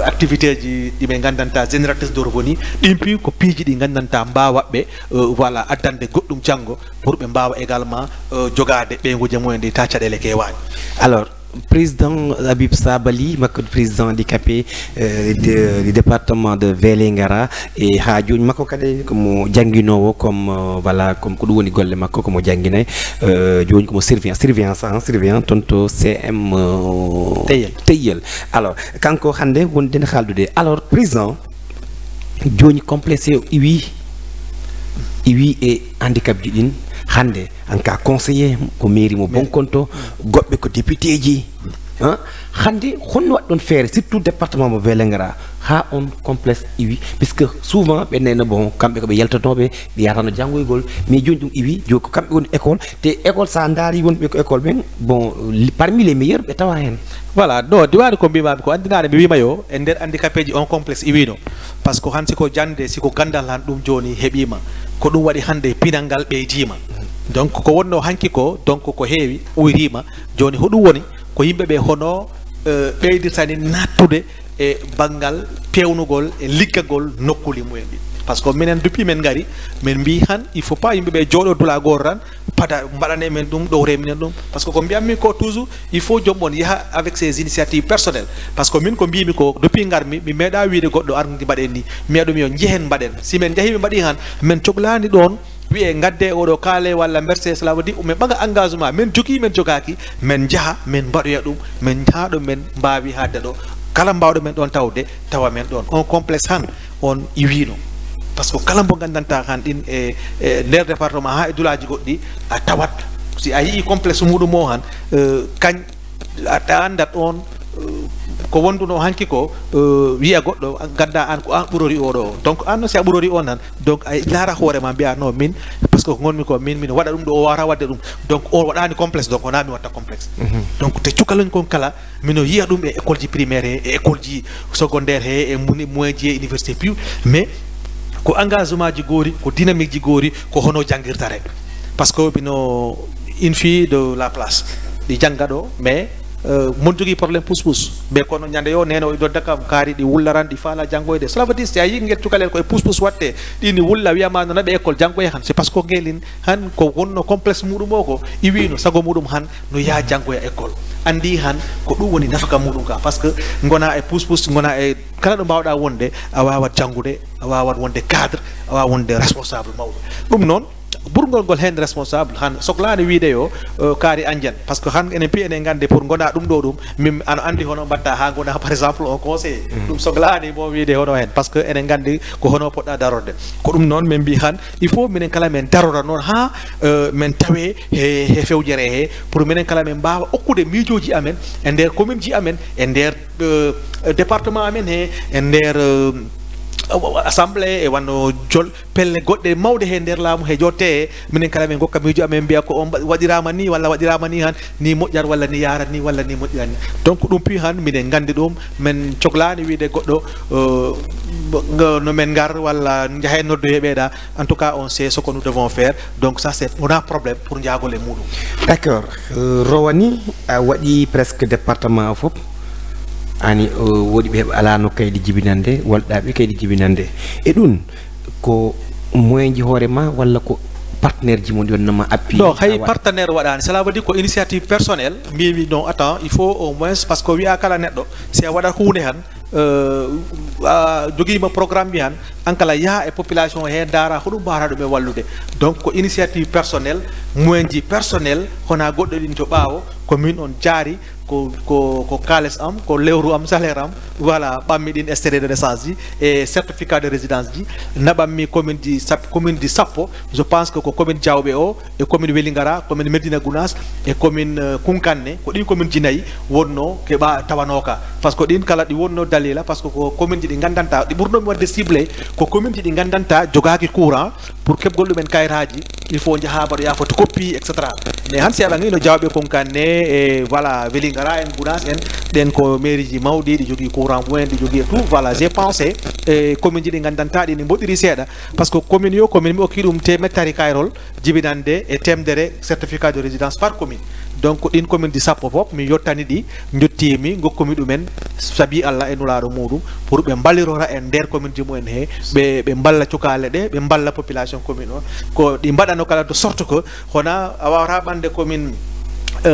activité ji ɗiɓe gandanta génératrice de revenu ɗimpi ko piiji ɗi gandanta mbawaɓe voilà addande goɗɗum janggo pour ɓe mbawa également jogade ɓeyguji mumen ɗi ta caɗele kewani alors président Habib Sabali makko président handicapé du département de Vélingara et ha joni makko kadi komo jangguinowo comme voilà comme ko ɗum woni golle makko komo jangguinay joni komo surveillant toon to CM Teyel alors kanko hande wonde ne haldude alors président joni complexe o iwi e handicap ji ɗin hande en cas conseiller ko mairie mo Bonkonto goɓɓe ko député ji hande honno waɗɗon feere surtout département mo Vélingara ha on complexe iwi puisque souvent ɓe nene bon kamɓe koɓe yaltanoɓe ɓe yatano janggoygol mais joni ɗum iwi joni ko kamɓe woni école te école sa daari wonɓe ko école ɓen bon parmi les meilleurs ɓe tawa hen voilà ɗo diwani ko mbimami ko andinare mi wima yo e nder handicapé ji on complexe iwino par ce que han siko jande siko gandal han ɗum joni heeɓima ko ɗum waɗi hande pinal ngal ɓeydima donc ko wonno hanki ko donc ko heewi uyrima joni hoɗum woni ko yimɓeɓe hono ɓeydirtani nattude e banggal pewnugol e liggagol nokkuli mumen ɗi par ce que minen depuis men gari min mbi han il faut pas yimɓeɓe jooɗo dula goto tan pada mbaɗane men ɗum ɗowre minen ɗum par ce que ko mbiyatmi ko toujours il faut joomum on yaha avec ses initiatives personnelles par ce que min ko mbimi ko depuis garmi mi meeɗa wiide goɗɗo ardi mbaɗen ni miyaɗum yo jehen mbaɗen si men jeehi mi mbaɗi han min cohlani ɗon wiye gadde oɗo kaale walla merce cela veut dire min ɓaga engagement min jogui min jogaki min jaaha min mbaɗoya ɗum min jaaha ɗo min mbawi hadde ɗo kala mbawɗo men ɗon tawde tawa men ɗon on complexe han on iwino par ce que kala mbo gandanta han ɗin e nder département ha e dulaji goɗɗi a tawat si a yii complexe muɗum o han kañ a andat on ko wonduno hanki ko wiya goɗɗo gadda an ko an ɓurori oɗo donc an si a ɓurori on tan donc a laara hoorema mbiya non min par ce que gonmi ko min waɗa ɗum ɗo o wawata wadde ɗum donc o waɗani complexe donc wona mi watta complexe donc te cukalon kon kala mino yiya ɗum e école ji primaire he e école ji secondaire he e moyen ji e université puis mais ko engagement ji goori ko dynamique ji goori ko hono jangguirta rek par ce que bino une fille de la place ɗi jangga ɗo mais mon jogui probléme pousse ɓe kono ñande yo neno o dodda kam kaari ɗi wullaran ɗi faala janggoyde cela veut dire si a yi guel cukalel koye pousse watte ɗini wulla wiyama noon ɓe école janggoye han c'est parce que ngelin han ko wonno complexe muɗum o ko iwino sago muɗum han no yaa janggoya école andi han ko ɗum woni nafaka muɗum ka par ce que gona e pousse gona e kala ɗo mbawɗa wonde a wawat janggude a wawat wonde cadre a wawa wonde responsable mawɗo ɗum noon burgol gol hen responsable han sohlani wiide yo kaari andian parce que han enen pi enen gande pour gonda ɗum ɗo ɗum min ano andi hono mbatta ha gona par exemple on conseil ɗum sohlani mo wiide hono hen parce que enen gandi ko hono poɗɗa darorde ko ɗum noon min mbi han il faut minen kala men darora noon ha men tawe he fewjere he pour minen kala men mbawa okkude miijoji amen e nder commune ji amen e nder département amen he e nder assemblée e wanno jol pelle goɗɗe mawde he nder laamu he jotte minen kala men gokka miijo amen mbiya ko on waɗirama ni walla waɗirama ni han ni moƴƴat walla ni yarat ni walla ni moƴƴiran ni donc ɗum pi han minen gandi ɗum men cohlani wiide goɗɗo no men gar walla jahe noddo heɓeɗa en tout cas on sait ce que nous devons faire donc ça c'est on a problème pour jagole muɗum. D'accord Rowani a waɗi presque département fof ani woɗi ɓe alano kaydi jibinande walɗaɓe kaydi jibinande e ɗum ko moyen ji hoorema walla ko partenaire ji mon yonnama appui non hay partenaire waɗani cela veut dire ko initiative personnelle mbimi non attends il faut au moins parce que wiya kala neɗɗo si a waɗat hunde han joguima programme mbi han an kala yaha e population he dara hoɗum mbawata ɗum e wallude donc ko initiative personnelle moyen ji personnel hona goɗɗo ɗin to ɓaawo ko min on jaari ko kales am ko lewru am salaire am voilà ɓammi ɗin extrait de naissance ji et certificat de résidence ji naɓammi commune ji sappo je pense que ko commune Diawɓe o e commune Welingara commune Medina Gounass e commune Kunkanne ko ɗin commune ji nayyi wonno keɓa tawanoka par ce que ɗin kala ɗi wonno dalila par ce que ko commune ji ɗi gandanta ɗi ɓurɗomi wadde ciblé ko commune ji ɗi gandanta jogaki courant pour keɓgol ɗumen kayitaji il faut jaha mbaɗo ya photocopie etc mais han si aɗa ngi no Diawɓe Kunkanne e voilà Welingara en Gounass en ɗen ko mairie ji mawɗi ɗi jogui courant mumen ɗi jogui tout voilà j'ai pensé e commune ji ɗi gandanta ɗi ne mboɗɗiri seeɗa par ce que commune yo commune mi okki ɗum temettari kayrol jibinande e temdere certificat de résidence par commune donc ɗin commune ji sappo fof mi yettani ɗi jottimi gokkumi ɗumen saabi Allah e nulaɗo muɗum pour ɓe ballirora en nder commune ji mumen he ɓe balla cukale ɗe ɓe balla population commune o ko ɗi mbaɗano kala de sorte que hona a wawata ɓande commune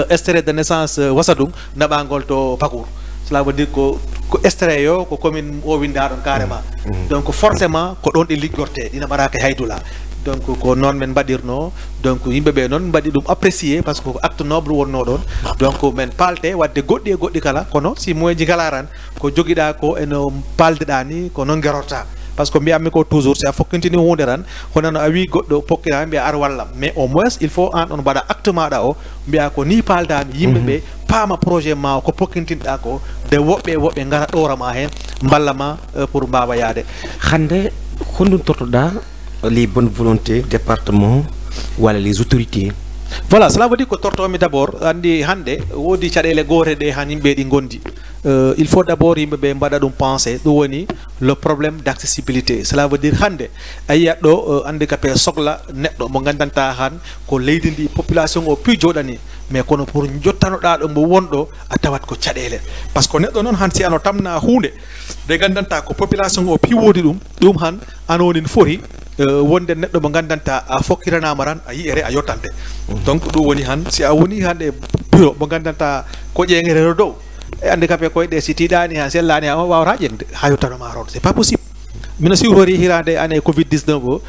extrait de naissance Wasadung naɓagol to Pakour cela veut dire ko extrait yo ko commune o winda ɗon carrément donc forcément ko ɗon ɗi liggorte ɗina mbaɗaka haydula donc ko noon men mbaɗirno donc yimɓeɓe noon mbaɗi ɗum apprécié par ce que ko acte noble wonno ɗon donc men palte wadde goɗɗi e goɗɗi kala kono si moyen ji kala ran ko joguiɗa ko eno paldeɗa ni ko noon guerorta par ce que mbiyatmi ko toujours si a fokkintini hunde tan hono no a wi goɗɗo pokkira mbiya ar wallam mais au moins il faut an on mbaɗa acte maɗa o mbiya ko ni paldami yimɓeɓe paama projet ma ko pokkintinɗa ko de woɓɓe gara ɗorama hen ballama pour mbawa yaade hande honɗum tortoɗa les bonnes volontés département walla les autorités voilà cela veut dire ko tortomi d' abord andi hande wodi caɗele gote ɗe han yimɓe ɗi gondi il faut d' abord yimɓeɓe mbaɗa ɗum pensé ɗum woni le problème d' accessibilité cela veut dire hande a yiyat ɗo handicapé sohla neɗɗo mo gandanta han ko leydi ndi population o pi joɗani mais kono pour jottanoɗa ɗo mo wonɗo a tawat ko caɗele par ce que neɗɗo noon han si ano tamna hunde nde gandanta ko population o pi wodi ɗum han anonin foti wonde neɗɗo mo gandanta a fokkiranama tan a yiyere a yottante donc ɗum woni han si a woni hande bureau mo gandanta ko ƴeŋere dow e handicapé koye ɗe si tiɗani ha sellani ha wawata ƴeŋde ha yottanoma toon c'est pas possible mino siwtori hirande année covid 19 o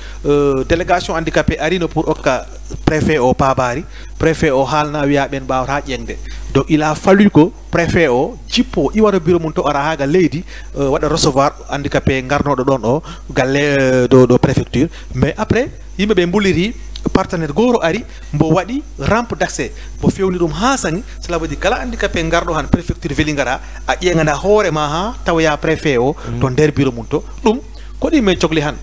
délégation handicapé arino pour okka préfet o pabari préfet o haalna wiya ɓen mbawata ƴeŋde donc il a fallu ko préfet o jippo iwara bureau mum to ara ha ga leydi waɗa recevoir handicapé garnoɗo ɗon o galle ɗo préfecture mais après yimɓeɓe bulliri partenaire goro ari mbo waɗi rampe d' accès mo fewni ɗum ha sangi cela veut dire kala handicapé garɗo han préfecture Welingara a ƴeŋana hoorema ha tawoya préfet o to nder bureau mum to ɗum ko ɗi men cohli han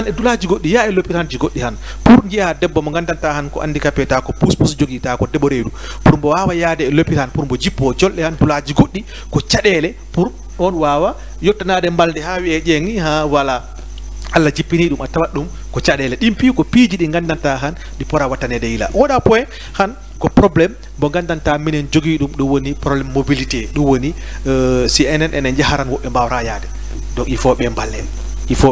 e dulaji goɗɗi ya e l'hôpital ji goɗɗi han pour jiiya debbo mo gandanta han ko handicapé ta ko pousse jogui ta ko debbo reedu pour mbo wawa yaade e l'hôpital pour mbo jippo jolɗe han dulaji goɗɗi ko caɗele pour on wawa yottanade balde ha wiye ƴeŋi ha voilà Allah jippini ɗum a tawat ɗum ko caɗele ɗin pi ko piiji ɗi gandanta han ɗi pora wattanede yila oɗa point han ko probléme mo gandanta minen jogui ɗum woni probléme mobilité ɗum woni si enen jaharan woɓɓe mbawata yaade donc il faut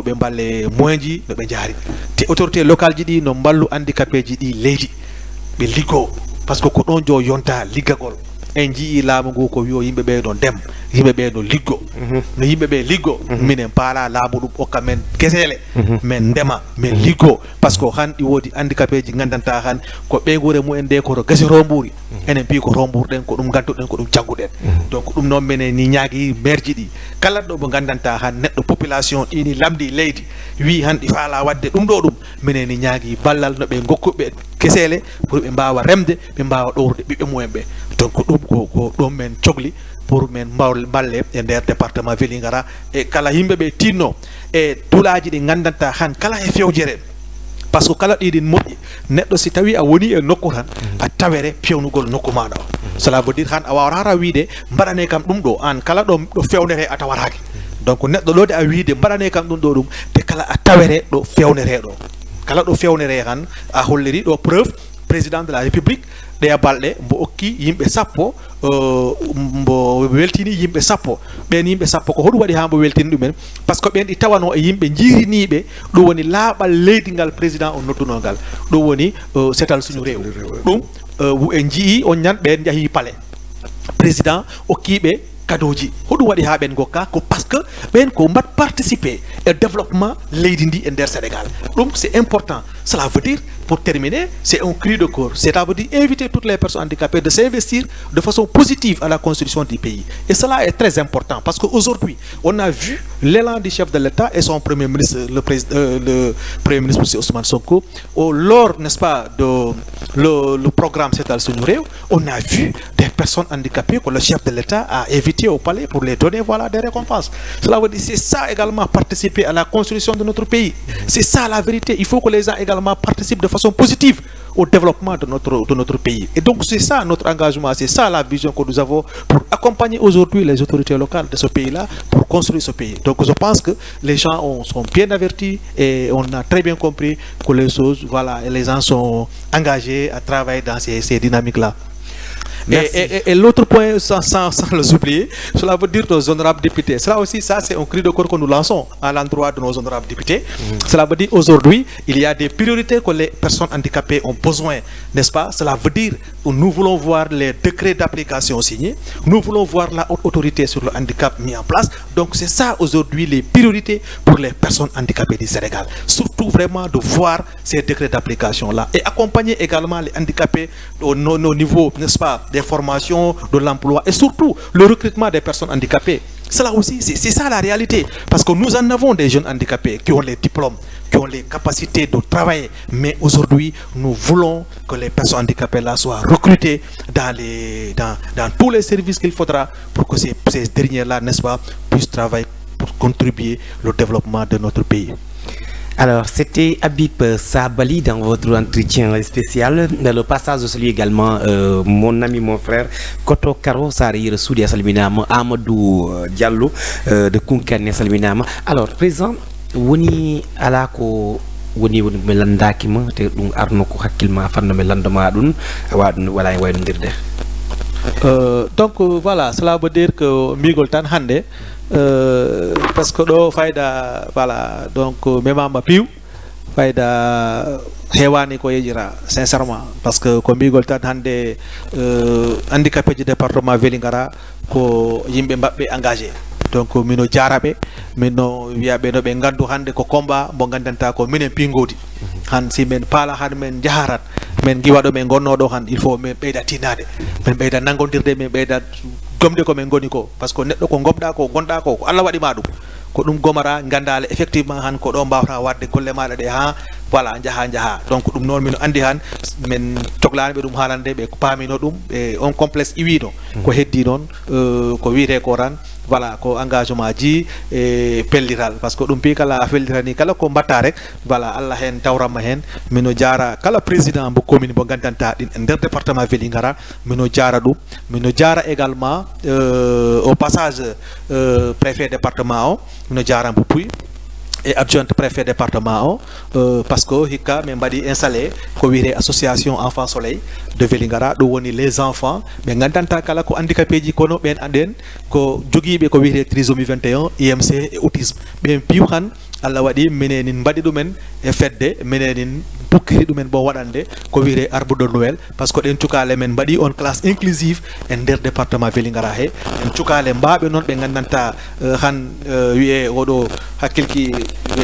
ɓe balle moyen ji no ɓe jaari te autorité locale ji ɗi no ballu handicapé ji ɗi leydi ɓe liggo par ce que ko ɗon jo yonta liggagol en jii laamu ngu ko wiyo yimɓe ɓe no ndem yimɓe ɓe no liggo no yimɓe ɓe liggo minen paala laamu ɗum okka men kesele men ndema men liggo par ce que han ɗi woodi handicapé ji gandanta han ko ɓeygure mumen nde koto gasi romburi enen mbi ko romburɗen ko ɗum ganduɗen ko ɗum jagguɗen donc ɗum noon minen ni ñaagui maire ji ɗi kala ɗo ɓe gandanta han neɗɗo population ɗini lamdi leydi wi han ɗi faala wadde ɗum ɗo ɗum minen ni ñaagui ballal no ɓe gokkuɓe kesele pour ɓe mbawa remde ɓe mbawa ɗowrude ɓiɓɓe mumen ɓe donc ɗum ko ɗum men cohli pour men balle e nder département Vélingara e kala yimɓe ɓe tinno e duulaji ɗi gandanta han kala e fewjere par ce que kala ɗiɗin moƴƴi neɗɗo si tawi a woni e nokku tan a tawere pewnugol nokku maɗa o cela veut dire han a wawata wiide mbaɗane kam ɗum ɗo an kala ɗo fewnere a tawatake donc neɗɗo ɗo de a wiide mbaɗane kam ɗum ɗo ɗum te kala a tawere ɗo fewnere ɗo kala ɗo fewnere han a holliri ɗo preuve président de la république ɗe balɗe mbo okki yimɓe sappo mbo weltini yimɓe sappo ɓen yimɓe sappo ko hoɗum waɗi ha mbo weltini ɗumen par ce que ɓen ɗi tawano e yimɓe jiriniɓe ɗum woni laaɓal leydi ngal président o nodduno ngal ɗum woni setal suñu rew ɗum en jii on ñan ɓen jaahi palais président okkiɓe kadoji hoɗum waɗi ha ɓen gokka ko par ce que ɓen ko mbat participer e développement leydi ndi e nder Sénégal ɗum c'est important cela veut dire pour terminer c'est un cri de cœur cela veut dire inviter toutes les personnes handicapées de s'investir de façon positive à la construction du pays et cela est très important parce qu'aujourd'hui on a vu l'élan du chef de l'État et son premier ministre le premier ministre M. Ousmane Sonko lors n'est-ce pas de le programme Setal Suñu Réew on a vu des personnes handicapées que le chef de l'État a invité au palais pour les donner voilà des récompenses cela veut dire c'est ça également participer à la construction de notre pays c'est ça la vérité il faut que les gens également participent de façon positive au développement de notre pays et donc c'est ça notre engagement c'est ça la vision que nous avons pour accompagner aujourd'hui les autorités locales de ce pays-là pour construire ce pays donc je pense que les gens sont bien avertis et on a très bien compris que les choses voilà et les gens sont engagés à travailler dans ces dynamiques-là. Et l'autre point, sans les oublier, cela veut dire nos honorables députés. Cela aussi, ça c'est un cri de cœur que nous lançons à l'endroit de nos honorables députés. Cela veut dire aujourd'hui, il y a des priorités que les personnes handicapées ont besoin, n'est-ce pas? Cela veut dire que nous voulons voir les décrets d'application signés, nous voulons voir la haute autorité sur le handicap mis en place. Donc c'est ça aujourd'hui les priorités pour les personnes handicapées du Sénégal. Surtout vraiment de voir ces décrets d'application-là et accompagner également les handicapés au niveau, n'est-ce pas, des formations, de l'emploi et surtout le recrutement des personnes handicapées. Cela aussi, c'est ça la réalité. Parce que nous en avons des jeunes handicapés qui ont les diplômes, qui ont les capacités de travailler. Mais aujourd'hui, nous voulons que les personnes handicapées-là soient recrutées dans tous les services qu'il faudra pour que ces dernières-là, n'est-ce pas, puissent travailler pour contribuer au développement de notre pays. Alors, c'était Habib Sabali dans votre entretien spécial. Dans le passage de celui également, mon ami, mon frère, Koto Karo Sari Soudi Salminam, Amadou Diallo de Kunkane Salminam. Alors, présent, Woni Alako, Woni Melandakima, Tung Arnoko Hakilma, Fan Melandama Dun, voilà, donc voilà, cela veut dire que Migoltan Hande. Parce que do fayda voilà donc même ma piw fayda hewani ko yejira sincèrement parce que ko mbigol tan hande handicapé du département Vélingara ko yimbe mbabbe engagé donc mino jarabe mino wiabe no be gandu hande ko combat mo gandanta ko minen pingodi han si men pala han men jaharat men giwado men gonnodo han il faut men beyda tinade men beyda nangondirde men beyda gomde ko men goni ko parce que neddo ko gomda ko gonda ko Allah wadi ma dum ko dum gomara gandale effectivement han ko do mbawta wadde golle maada de ha voilà jaha donc dum non min andi han men toglani be dum halande be pamino dum e on complexe iwido ko heddi non ko wiite ko ran voilà ko engagement ji e pellital parce que dum pi kala fellirani kala ko mbatta rek voilà Allah hen tawrama hen mino jara kala président bo commune bo gandanta din nder département Vélingara mino jara dum mino jara également au passage préfet département o mino jara mbo puy et adjointe préfet département parce que hikka me mbadi installé ko wiire association enfants soleil de Vélingara do woni les enfants be gandanta kala ko handicapé ji kono ben anden ko jogiibe ko wiire trisomie 21 IMC et autisme ben piw han Allah wadi menenin mbadi dumen e fedde menenin pukkiri ɗumen bo waɗande ko wiyete arbre de Noël par ce que ɗen cukale men mbaɗi on classe inclusive e nder département Vélingara he en cukale mbaɓe noon ɓe gandanta han wiye oɗo hakkilki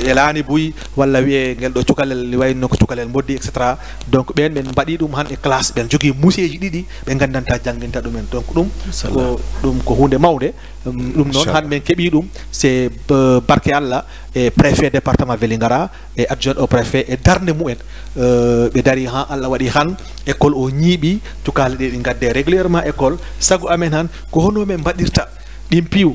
elani buy walla wiye ngel ɗo cukalel wayno ko cukalel moddi etc donc ɓen ɓen mbaɗi ɗum han e classe ɓen jogui museji ɗiɗi ɓe gandanta jangguinta ɗumen donc ɗum ko hunde mawde ɗum noon han men keeɓi ɗum c'est barke Allah e préfet département Vélingara et adjoint au préfet e darde mumen ɓe dari ha Allah waɗi han école o ñiiɓi cukale ɗe ɗi gadde régulièrement école sago amen han ko hono men mbaɗirta ɗin piiw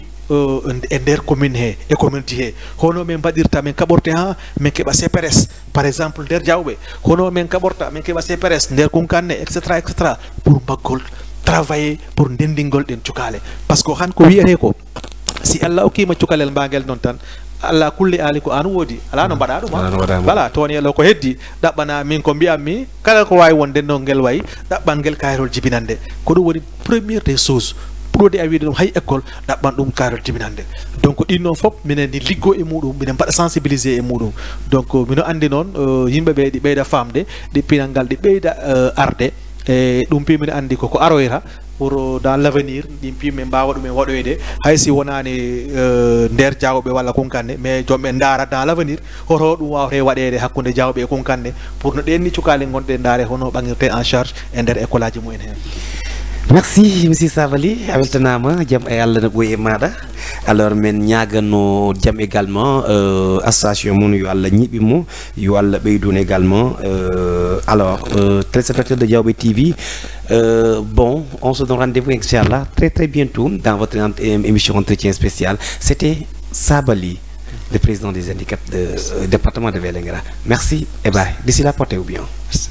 e nder commune he e communauté he hono men mbaɗirta min kaɓorte ha min keɓa CPRS par exemple nder Diawɓe hono men kaɓorta min keɓa CPRS nder Kunkanne etc pour mbaggol travailler pour ndendingol ɗen cukale par ce que han ko wiyete ko si Allah okkima cukalel mbagel noon tan Allah kulle ali ko an woodi ala no mbaɗa ɗum voilà toon yelo ko heddi ɗaɓɓana min ko mbiyatmi kala ko wawi wonde no ngel wayi ɗaɓɓan ngel kayrol jibinande ko ɗum woni première des choses ɓurode a wiide ɗum hay école ɗaɓɓan ɗum kayrol jibinande donc ɗin noon fof minen ni liggo e muɗum minen mbaɗa sensibilisé e muɗum donc mino andi noon yimɓeɓe ɗi ɓeyda famde ɗi pinal ngal ɗi ɓeyda arde e ɗum pimin andi koko aroyra pour dans l'avenir ɗin pimin mbawa ɗumen waɗoyde haysi wonani nder Diawɓe walla Kunkanne mais jomɓe ndaara dans l'avenir hoto ɗum wawate waɗede hakkude Diawɓe e Kunkanne pour no ɗenni cukali gonɗe ndaare hono ɓaŋirte en charge e nder école aji mumen hen. Merci monsieur Sabally a weltanama jaam e Allah no ɓooyi e maɗa alors men ñagano jaam également association mum yo Allah ñiɓimo yo Allah ɓeydon également alors téléspectateurs de Diawɓe TV bon on se donne rendez-vous inchallah très très bientôt dans votre émission entretien spécial. C'était Sabally, le président des handicaps du département de Vélingara. Merci et bye. D'ici là, portez-vous bien. Merci.